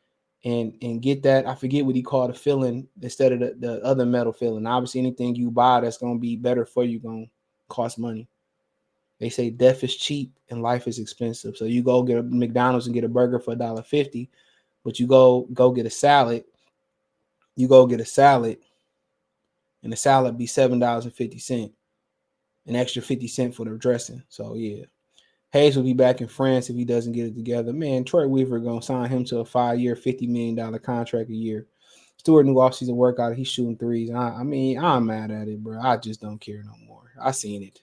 and get that. I forget what he called a filling instead of the other metal filling. Obviously, anything you buy that's gonna be better for you gonna cost money. They say death is cheap and life is expensive. So you go get a McDonald's and get a burger for $1.50, but you go get a salad. You go get a salad, and the salad be $7.50, an extra 50 cents for the dressing. So yeah. Hayes will be back in France if he doesn't get it together. Man, Troy Weaver going to sign him to a 5-year, $50 million contract a year. Stewart new offseason workout. He's shooting threes. I mean, I'm mad at it, bro. I just don't care no more. I seen it.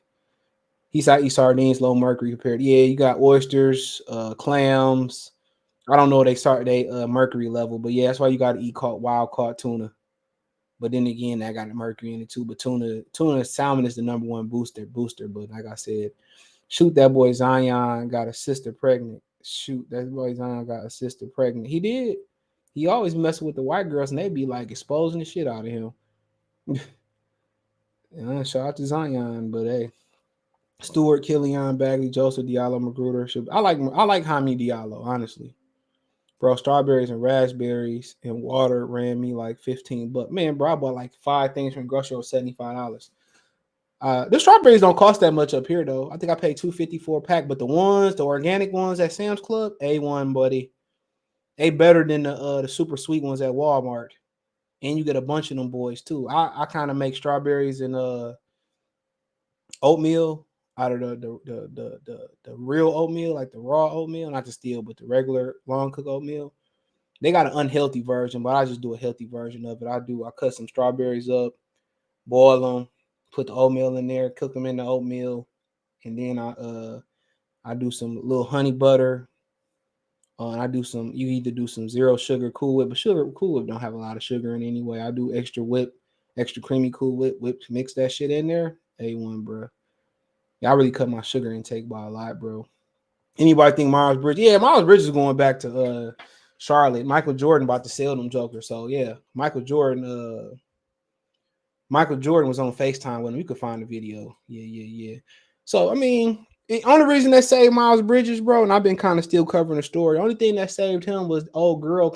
He's out eat sardines, low mercury compared. Yeah, you got oysters, clams, I don't know they mercury level, but yeah, that's why you got to eat wild caught tuna. But then again, that got the mercury in it too. But tuna salmon is the number one booster. But like I said, shoot, that boy Zion got a sister pregnant. Shoot, that boy Zion got a sister pregnant. He did. He always messing with the white girls, and they be like exposing the shit out of him. Shout out to Zion, but hey, Stewart, Killian, Bagley, Joseph, Diallo, Magruder. I like Hami Diallo, honestly. Bro, strawberries and raspberries and water ran me like $15. Man, bro, I bought like 5 things from grocery for $75. The strawberries don't cost that much up here though. I think I paid $2.50 for a pack, but the organic ones at Sam's Club, A1, buddy. They better than the super sweet ones at Walmart. And you get a bunch of them boys too. I kind of make strawberries and oatmeal out of the real oatmeal, like the raw oatmeal, not the steel, but the regular long cook oatmeal. They got an unhealthy version, but I just do a healthy version of it. I cut some strawberries up, boil them, put the oatmeal in there, cook them in the oatmeal, and then I do some little honey butter. And I do you either do some zero sugar Cool Whip, but Cool Whip don't have a lot of sugar in anyway. I do extra creamy Cool Whip, mix that shit in there. A1, bro. Yeah, I really cut my sugar intake by a lot, bro. Anybody think Miles Bridges? Yeah, Miles Bridges is going back to Charlotte. Michael Jordan about to sell them jokers. So yeah, Michael Jordan was on FaceTime with him. You could find the video. Yeah. So I mean, the only reason that saved Miles Bridges, bro, and I've been kind of still covering the story. The only thing that saved him was the old girl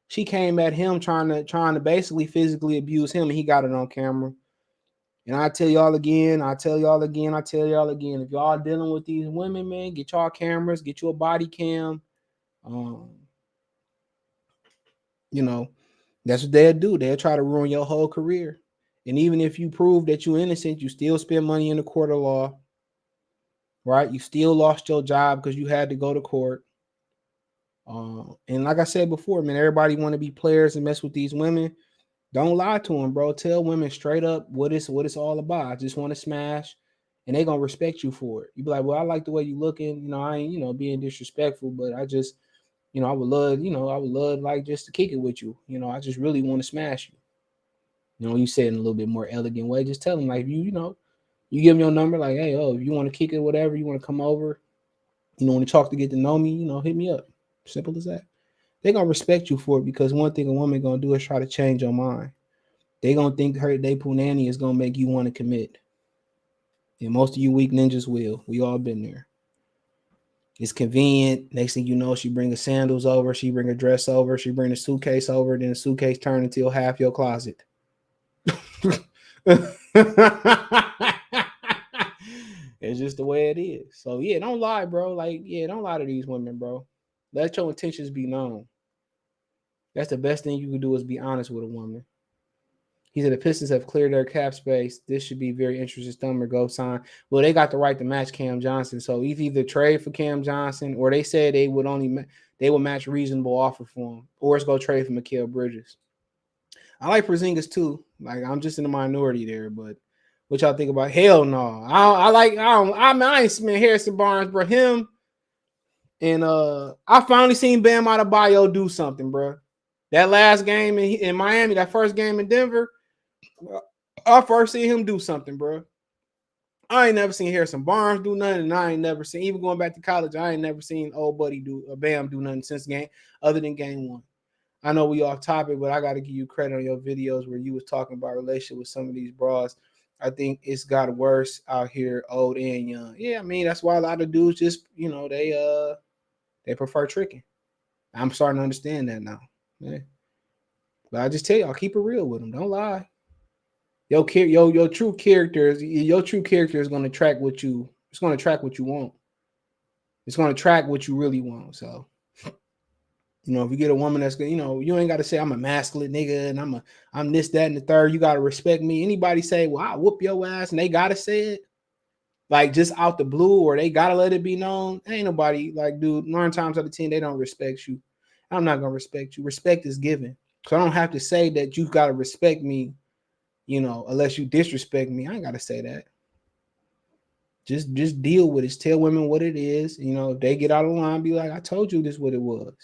she came at him trying to basically physically abuse him, and he got it on camera. And I tell y'all again, if y'all dealing with these women, man, get y'all cameras, get you a body cam. That's what they'll do. They'll try to ruin your whole career. And even if you prove that you're innocent, you still spend money in the court of law, right? You still lost your job because you had to go to court. And like I said before, man, everybody want to be players and mess with these women. Don't lie to them, bro. Tell women straight up what it's all about. I just want to smash, and they gonna respect you for it. You be like, well, I like the way you looking. I ain't, being disrespectful, but I just, I would love like just to kick it with you. I just really want to smash you. You say it in a little bit more elegant way. Just tell them like you give them your number, like, hey, if you want to kick it, whatever, you want to come over, want to talk to get to know me, hit me up. Simple as that. They're gonna respect you for it because one thing a woman gonna do is try to change your mind. They gonna think they punani is gonna make you want to commit. And most of you weak ninjas will. We all been there. It's convenient. Next thing you know, she bring her sandals over, she bring her dress over, she bring a suitcase over, then the suitcase turn into half your closet. It's just the way it is. So yeah, don't lie, bro. Don't lie to these women, bro. Let your intentions be known. That's the best thing you can do is be honest with a woman. He said the Pistons have cleared their cap space. This should be very interesting. Stummer go sign. Well, they got the right to match Cam Johnson, so either trade for Cam Johnson, or they said they would match reasonable offer for him, or it's go trade for Mikal Bridges. I like Porzingis too. Like I'm just in the minority there, but what y'all think about? Hell no. I ain't seen Harrison Barnes, bro. Him and I finally seen Bam Adebayo do something, bro. That last game in Miami, that first game in Denver. I first seen him do something, bro. I ain't never seen Harrison Barnes do nothing, and I ain't never seen, even going back to college, I ain't never seen old buddy Bam do nothing since game, other than game one. I know we off topic, but I got to give you credit on your videos where you was talking about relationship with some of these bras. I think it's got worse out here, old and young. Yeah, I mean, that's why a lot of dudes just, they prefer tricking. I'm starting to understand that now. Yeah. But I just tell y'all, keep it real with them. Don't lie. Your true character is going to track what you. It's going to track what you want. It's going to track what you really want. So, if you get a woman that's good, you ain't got to say I'm a masculine nigga and I'm this, that, and the third. You got to respect me. Anybody say, well, I whoop your ass, and they got to say it like just out the blue, or they got to let it be known. Ain't nobody like, dude, 9 times out of 10, they don't respect you. I'm not going to respect you. Respect is given. So I don't have to say that you got to respect me, unless you disrespect me. I ain't got to say that. Just deal with it. Tell women what it is. You know, if they get out of line, be like, I told you this what it was.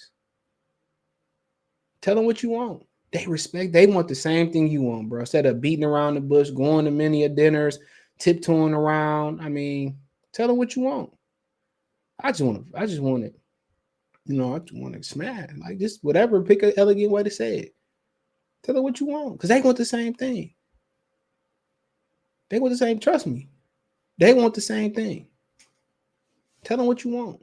Tell them what you want. They respect. They want the same thing you want, bro. Instead of beating around the bush, going to many of dinners, tiptoeing around. I mean, tell them what you want. I just want it. You know, I just want to smash. Like, just whatever. Pick an elegant way to say it. Tell them what you want. Because they want the same thing. They want the same. Trust me. They want the same thing. Tell them what you want.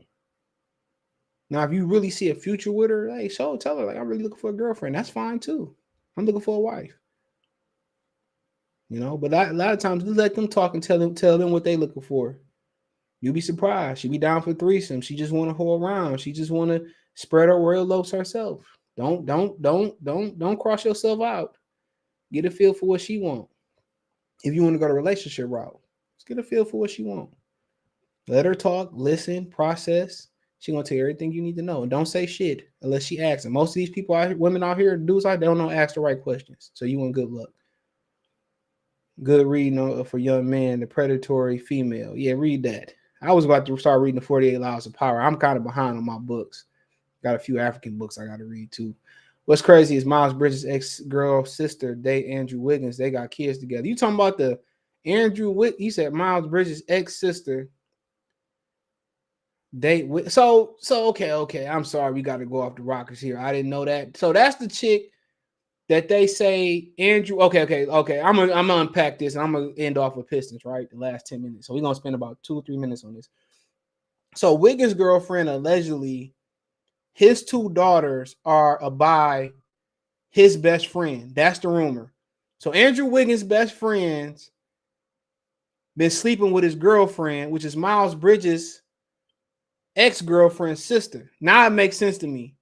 Now, if you really see a future with her, hey, so tell her, like, I'm really looking for a girlfriend. That's fine, too. I'm looking for a wife. You know, but a lot of times, we let them talk and tell them what they looking for. You'll be surprised. She be down for threesome. She just want to hold around. She just want to spread her royal oats herself. Don't cross yourself out. Get a feel for what she want. If you want to go the relationship route, just get a feel for what she want. Let her talk, listen, process. She gonna tell you everything you need to know, and don't say shit unless she asks. And most of these people out here, women out here, dudes out, they don't know ask the right questions. So you want good luck. Good reading for young men, The Predatory Female. Yeah, read that. I was about to start reading the 48 Laws of Power. I'm kind of behind on my books. Got a few African books I got to read too. What's crazy is Miles Bridges' ex-girl sister date Andrew Wiggins. They got kids together. You talking about the Andrew Wiggins? He said Miles Bridges' ex-sister date with. So okay. I'm sorry, we got to go off the rockers here. I didn't know that. So that's the chick that they say Andrew. Okay. I'm gonna unpack this and I'm gonna end off with Pistons, right? The last 10 minutes. So we're gonna spend about 2 or 3 minutes on this. So Wiggins' girlfriend allegedly, his 2 daughters are by his best friend. That's the rumor. So Andrew Wiggins' best friend's been sleeping with his girlfriend, which is Miles Bridges' ex-girlfriend's sister. Now it makes sense to me.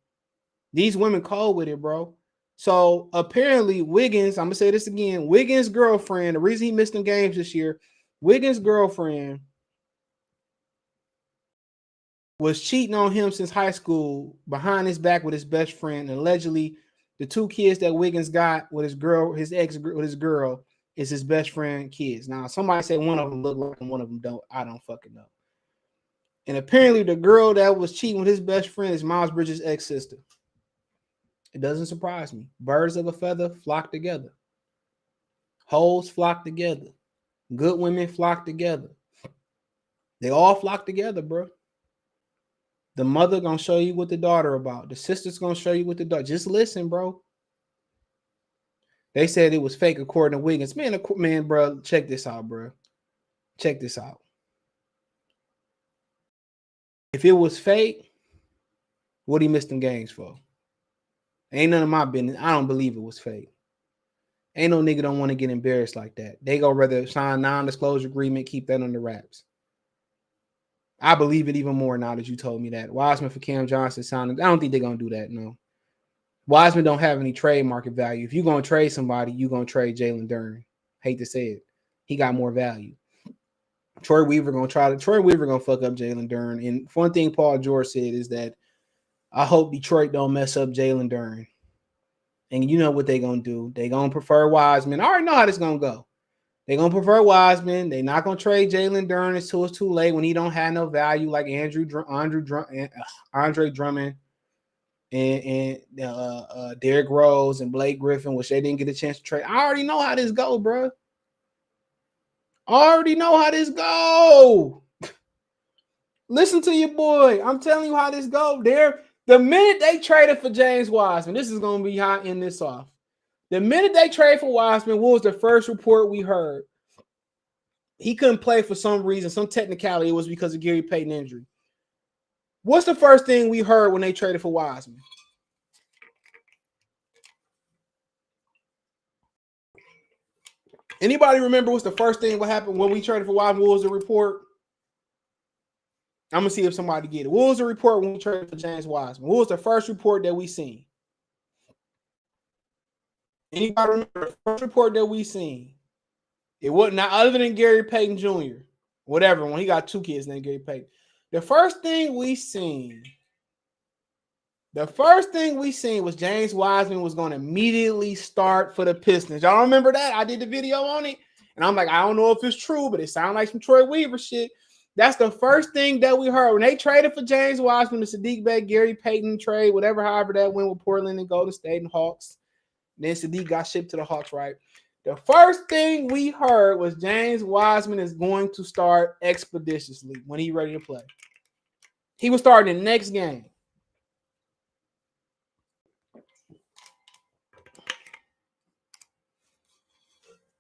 These women cold with it, bro. So apparently Wiggins, I'm going to say this again, Wiggins' girlfriend, the reason he missed them games this year, Wiggins' girlfriend was cheating on him since high school behind his back with his best friend. And allegedly, the 2 kids that Wiggins got with his girl, his girl, is his best friend kids. Now, somebody said one of them look like him, one of them don't. I don't fucking know. And apparently, the girl that was cheating with his best friend is Miles Bridges' ex-sister. It doesn't surprise me. Birds of a feather flock together. Hoes flock together. Good women flock together. They all flock together, bro. The mother gonna show you what the daughter about. The sister's gonna show you what the daughter. Just listen, bro. They said it was fake according to Wiggins. Man, bro, check this out, bro. Check this out. If it was fake, what he missed them games for? Ain't none of my business. I don't believe it was fake. Ain't no nigga don't want to get embarrassed like that. They go rather sign non-disclosure agreement, keep that under wraps. I believe it even more now that you told me that. Wiseman for Cam Johnson sounding. I don't think they're gonna do that. No. Wiseman don't have any trade market value. If you're gonna trade somebody, you're gonna trade Jalen Duren. Hate to say it. He got more value. Troy Weaver gonna fuck up Jalen Duren. And one thing Paul George said is that I hope Detroit don't mess up Jalen Duren. And you know what they're gonna do. They're gonna prefer Wiseman. I already know how this is gonna go. They're gonna prefer Wiseman. They're not gonna trade Jalen Duren until it's too late when he don't have no value like Andre Drummond and Derrick Rose and Blake Griffin, which they didn't get a chance to trade. I already know how this go, bro. Listen to your boy. I'm telling you how this go. The minute they traded for James Wiseman, this is gonna be how I end this off. The minute they traded for Wiseman, what was the first report we heard? He couldn't play for some reason, some technicality. It was because of Gary Payton injury. What's the first thing we heard when they traded for Wiseman? Anybody remember what's the first thing what happened when we traded for Wiseman? What was the report? I'm going to see if somebody get it. What was the report when we traded for James Wiseman? What was the first report that we seen? Anybody remember the first report that we seen? It wasn't not other than Gary Payton Jr. Whatever, when he got 2 kids named Gary Payton. The first thing we seen was James Wiseman was going to immediately start for the Pistons. Y'all remember that? I did the video on it. And I'm like, I don't know if it's true, but it sounded like some Troy Weaver shit. That's the first thing that we heard when they traded for James Wiseman, the Sadiq Bey, Gary Payton trade, whatever, however that went with Portland and Golden State and Hawks. Then Sadiq got shipped to the Hawks, right? The first thing we heard was James Wiseman is going to start expeditiously when he's ready to play. He was starting the next game.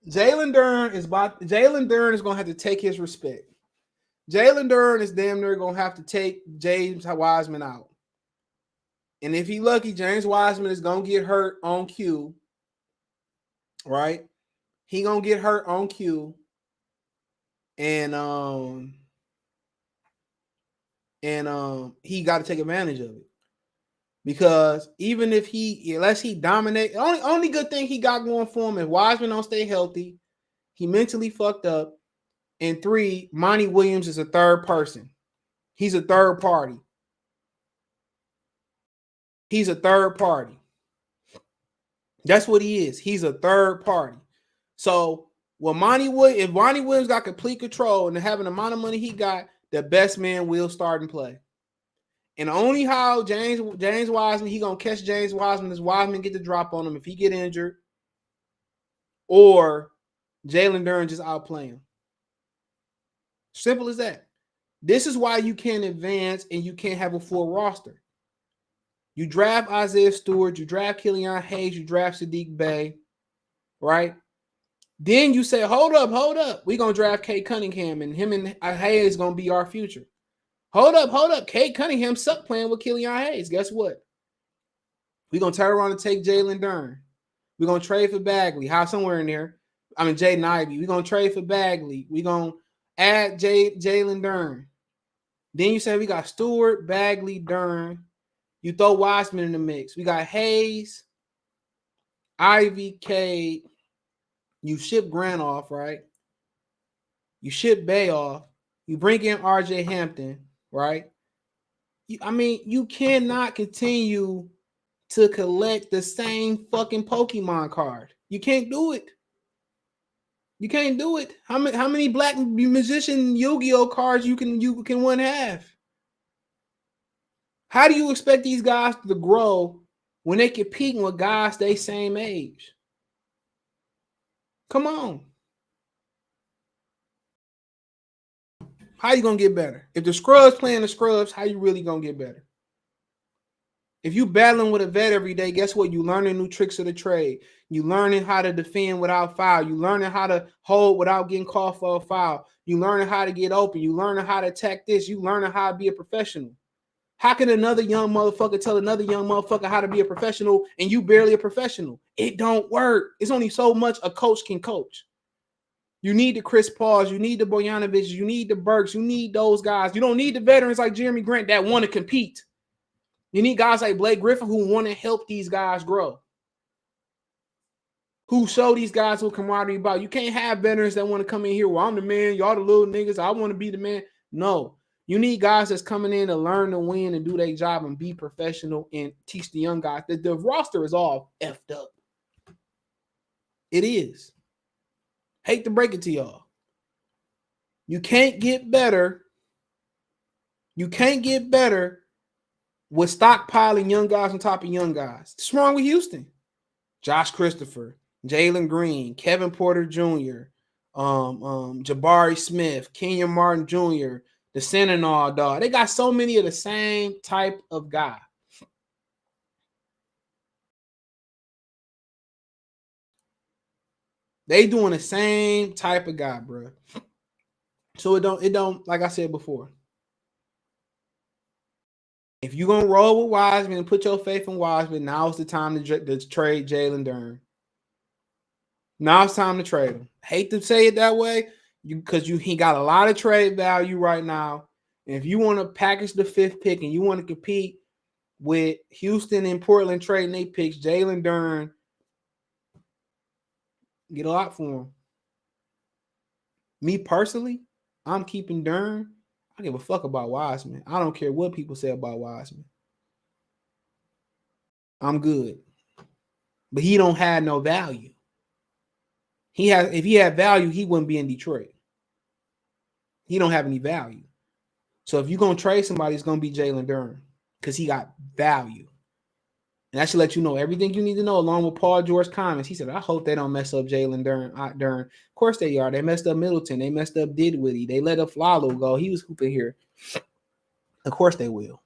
Jalen Duren is going to have to take his respect. Jalen Duren is damn near going to have to take James Wiseman out. And if he lucky, James Wiseman is going to get hurt on cue. Right? He going to get hurt on cue. And he got to take advantage of it. Because even if unless he dominate, only good thing he got going for him is Wiseman don't stay healthy. He mentally fucked up. And 3, Monty Williams is a third person. He's a third party. He's a third party. That's what he is. He's a third party. So if Monty Williams got complete control and having the amount of money he got, the best man will start and play. And only how James Wiseman, he going to catch James Wiseman is Wiseman get the drop on him if he get injured or Jalen Duren just outplay him. Simple as that. This is why you can't advance and you can't have a full roster. You draft Isaiah Stewart, you draft Killian Hayes, you draft Sadiq Bey, right? Then you say, hold up. We're going to draft Cade Cunningham and him and Hayes is going to be our future. Hold up. Cade Cunningham sucked playing with Killian Hayes. Guess what? We're going to turn around and take Jalen Duren. We're going to trade for Bagley. How somewhere in there? I mean, Jaden Ivey. We're going to trade for Bagley. We're going to add Jalen Duren. Then you say we got Stewart, Bagley, Duren. You throw Wiseman in the mix. We got Hayes, Ivy, Cade. You ship Grant off, right? You ship Bay off. You bring in RJ Hampton, right? You cannot continue to collect the same fucking Pokemon card. You can't do it. You can't do it. How many black musician Yu-Gi-Oh cards you can one have? How do you expect these guys to grow when they competing with guys they same age? Come on. How you gonna get better? If the scrubs playing the scrubs, how you really gonna get better? If you battling with a vet every day, guess what? You learning new tricks of the trade. You learning how to defend without foul. You learning how to hold without getting called for a foul. You learning how to get open. You learning how to attack this. You learning how to be a professional. How can another young motherfucker tell another young motherfucker how to be a professional and you barely a professional? It don't work. It's only so much a coach can coach. You need the Chris Pauls. You need the Bojanovic. You need the Burks. You need those guys. You don't need the veterans like Jeremy Grant that want to compete. You need guys like Blake Griffin who want to help these guys grow. Who show these guys who camaraderie about. You can't have veterans that want to come in here. Well, I'm the man. Y'all the little niggas. I want to be the man. No. You need guys that's coming in to learn to win and do their job and be professional and teach the young guys. The roster is all effed up. It is. Hate to break it to y'all. You can't get better. You can't get better with stockpiling young guys on top of young guys. What's wrong with Houston? Josh Christopher, Jalen Green, Kevin Porter Jr., Jabari Smith, Kenyon Martin Jr., the Senegal dog. They got so many of the same type of guy. They doing the same type of guy, bro. So it don't, like I said before. If you're gonna roll with Wiseman and put your faith in Wiseman, now is the time to trade Jalen Duren. Now it's time to trade him. Hate to say it that way, because he got a lot of trade value right now. And if you want to package the 5th pick and you want to compete with Houston and Portland trading their picks, Jalen Duren, get a lot for him. Me personally, I'm keeping Duren. I give a fuck about Wiseman. I don't care what people say about Wiseman. I'm good. But he don't have no value. If he had value, he wouldn't be in Detroit. He don't have any value. So if you're going to trade somebody, it's going to be Jalen Duren because he got value. And that should let you know everything you need to know, along with Paul George's comments. He said, I hope they don't mess up Jalen Duren. Of course they are. They messed up Middleton. They messed up Dinwiddie. They let up Lalo go. He was hooping here. Of course they will.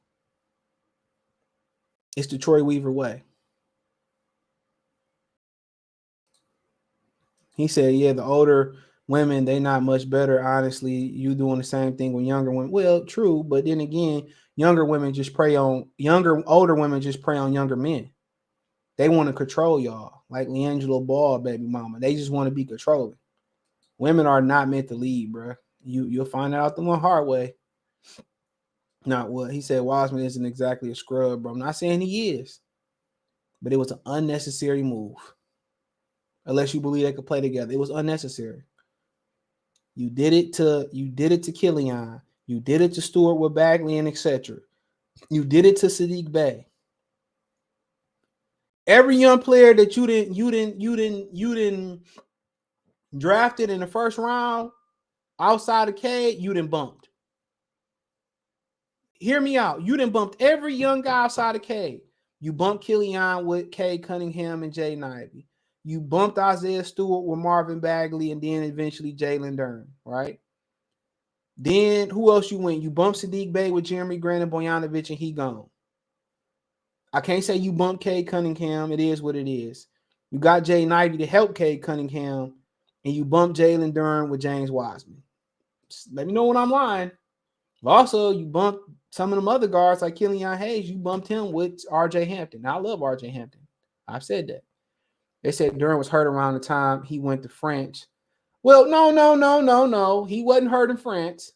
It's the Troy Weaver way. He said, yeah, the older women, they not much better. Honestly, you doing the same thing with younger women. Well, true. But then again, older women just prey on younger men. They want to control y'all, like LiAngelo Ball, baby mama. They just want to be controlling. Women are not meant to lead, bro. You'll find out the one hard way. Not what he said. Wiseman isn't exactly a scrub, bro. I'm not saying he is, but it was an unnecessary move. Unless you believe they could play together, it was unnecessary. You did it to Killian. You did it to Stewart with Bagley and etc. You did it to Sadiq Bey. Every young player that you didn't drafted in the first round outside of Cade, you didn't bumped. Hear me out. You didn't bumped every young guy outside of Cade. You bumped Killian with Cade Cunningham and Jay Ivey. You bumped Isaiah Stewart with Marvin Bagley and then eventually Jalen Duren, right? Then who else you went? You bumped Sadiq Bey with Jeremy Grant and Bojanovic and he gone. I can't say you bumped Cade Cunningham. It is what it is. You got Jay Ivey to help Cade Cunningham and you bumped Jalen Duren with James Wiseman. Just let me know when I'm lying. Also, you bumped some of them other guards like Killian Hayes. You bumped him with RJ Hampton. I love RJ Hampton. I've said that. They said Duren was hurt around the time he went to France. Well, no. He wasn't hurt in France.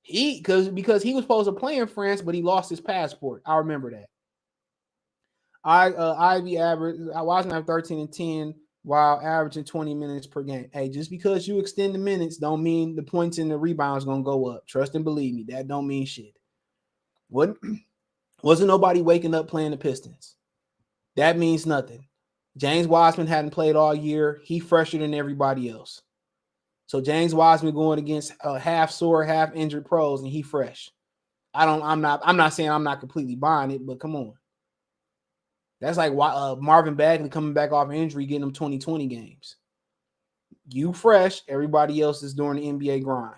Because he was supposed to play in France, but he lost his passport. I remember that. Ivy averaged. I wasn't at 13 and 10 while averaging 20 minutes per game. Hey, just because you extend the minutes don't mean the points and the rebounds gonna go up. Trust and believe me, that don't mean shit. Wasn't nobody waking up playing the Pistons. That means nothing. James Wiseman hadn't played all year. He fresher than everybody else. So James Wiseman going against half sore, half injured pros, and he fresh. I'm not saying I'm not completely buying it, but come on. That's like Marvin Bagley coming back off injury, getting them 2020 games. You fresh, everybody else is doing the NBA grind.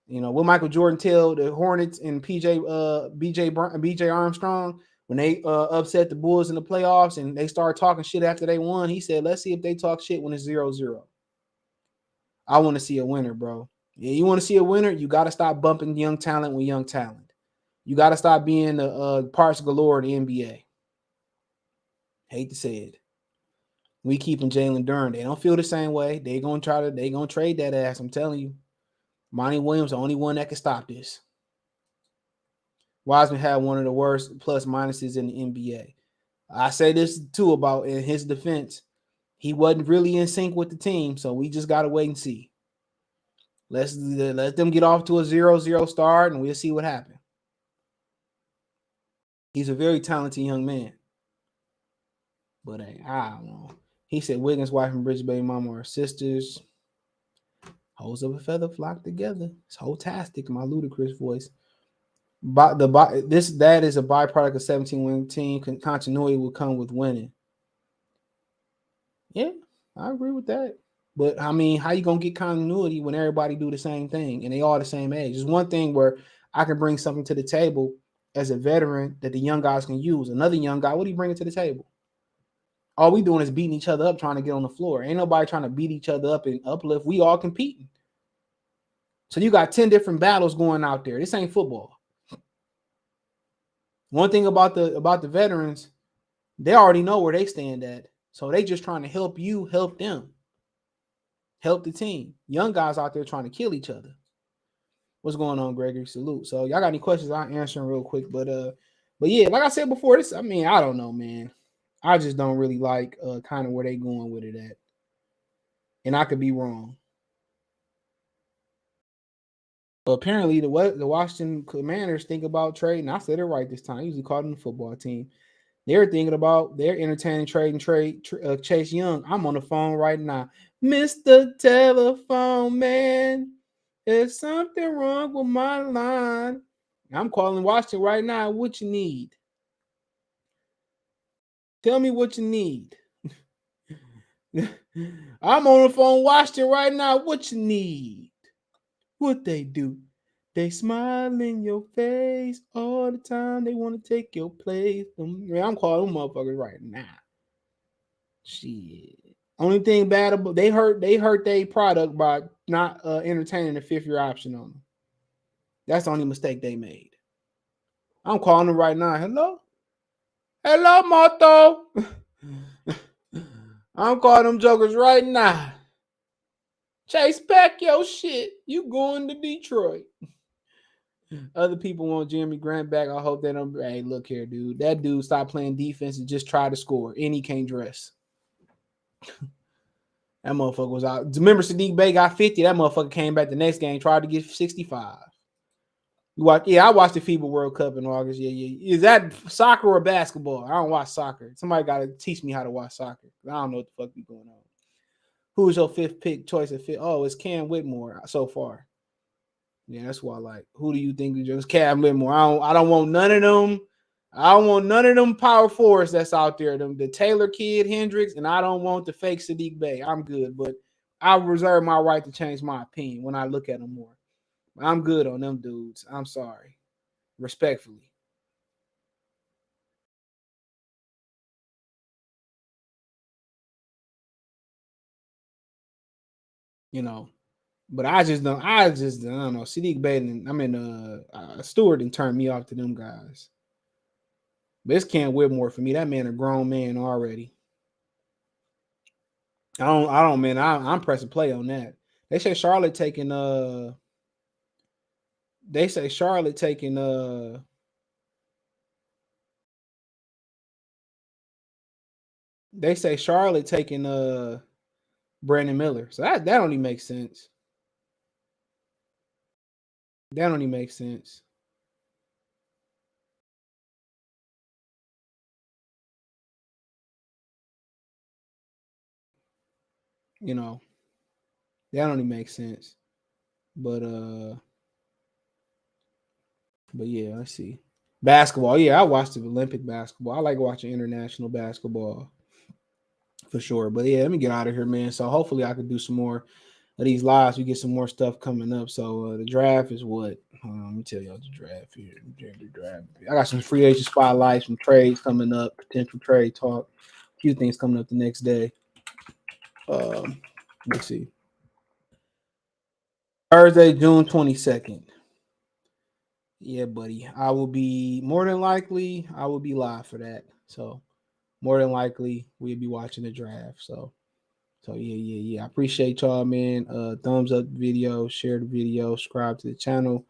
You know, will Michael Jordan tell the Hornets and BJ Armstrong when they upset the Bulls in the playoffs and they started talking shit after they won? He said, let's see if they talk shit when it's 0-0. I want to see a winner, bro. Yeah, you want to see a winner? You got to stop bumping young talent with young talent. You got to stop being the parts galore of the NBA. Hate to say it. We keeping Jalen Duren. They don't feel the same way. They gonna trade that ass. I'm telling you. Monty Williams, the only one that can stop this. Wiseman had one of the worst plus minuses in the NBA. I say this too about in his defense. He wasn't really in sync with the team, so we just gotta wait and see. Let them get off to a 0-0 start, and we'll see what happens. He's a very talented young man. But I don't know. He said Wiggins' wife and Bridget's baby mama are sisters. Hoes of a feather flock together. It's whole-tastic in my ludicrous voice. That is a byproduct of 17-win team. Continuity will come with winning. Yeah, I agree with that. But I mean, how you gonna get continuity when everybody do the same thing and they all the same age? There's one thing where I can bring something to the table as a veteran that the young guys can use. Another young guy, what are you bringing to the table? All we doing is beating each other up, trying to get on the floor. Ain't nobody trying to beat each other up and uplift. We all competing. So you got 10 different battles going out there. This ain't football. One thing about the veterans, they already know where they stand at. So they just trying to help you, help them, help the team. Young guys out there trying to kill each other. What's going on, Gregory? Salute. So y'all got any questions? I'll answer them real quick. But yeah, like I said before, this, I mean, I don't know, man. I just don't really like kind of where they going with it at. And I could be wrong. But apparently the Washington Commanders think about trading. I said it right this time. I usually call them the football team. They're entertaining trading Chase Young. I'm on the phone right now. Mr. Telephone Man. There's something wrong with my line. I'm calling Washington right now. What you need? Tell me what you need. I'm on the phone Washington right now. What you need? What they do? They smile in your face all the time. They want to take your place. I'm calling them motherfuckers right now. Shit. Only thing bad about they hurt their product by not entertaining the 5th-year option on them. That's the only mistake they made. I'm calling them right now. Hello, Moto. I'm calling them jokers right now. Chase back your shit. You going to Detroit. Other people want Jeremy Grant back. I hope they don't. Hey, look here, dude. That dude stopped playing defense and just tried to score, and he can't dress. That motherfucker was out. Remember, Sadiq Bey got 50. That motherfucker came back the next game, tried to get 65. I watched the FIBA World Cup in August. Yeah. Is that soccer or basketball? I don't watch soccer. Somebody got to teach me how to watch soccer. I don't know what the fuck be going on. Who is your 5th pick choice at 5th? Oh, it's Cam Whitmore so far. Yeah, that's why. Like, who do you think is just Cam Whitmore? I don't want none of them. I don't want none of them power forwards that's out there. The Taylor kid, Hendricks, and I don't want the fake Sadiq Bey. I'm good, but I reserve my right to change my opinion when I look at them more. I'm good on them dudes. I'm sorry. Respectfully. But I don't know. Sadiq Bey and Stewart and turned me off to them guys. But it's Cam Whitmore for me. That man a grown man already. I'm pressing play on that. They say Charlotte taking they say Charlotte taking Brandon Miller. So that only makes sense. That only makes sense. That only makes sense. But yeah, let's see. Basketball. Yeah, I watched the Olympic basketball. I like watching international basketball for sure. But yeah, let me get out of here, man. So hopefully I can do some more of these lives. We get some more stuff coming up. So the draft is what? Let me tell y'all the draft here. The draft. I got some free agent spotlights, some trades coming up, potential trade talk, a few things coming up the next day. Let's see. Thursday, June 22nd. Yeah, buddy. I will be more than likely. I will be live for that. So more than likely we'll be watching the draft. So yeah. I appreciate y'all, man. Thumbs up the video, share the video, subscribe to the channel.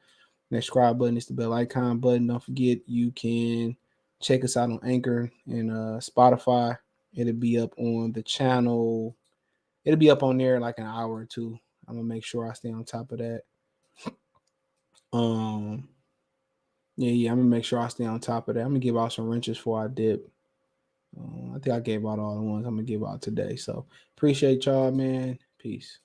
That subscribe button is the bell icon button. Don't forget you can check us out on Anchor and Spotify. It'll be up on the channel. It'll be up on there in like an hour or two. I'm gonna make sure I stay on top of that. Yeah, I'm gonna make sure I stay on top of that. I'm gonna give out some wrenches before I dip. I think I gave out all the ones I'm gonna give out today. So appreciate y'all, man. Peace.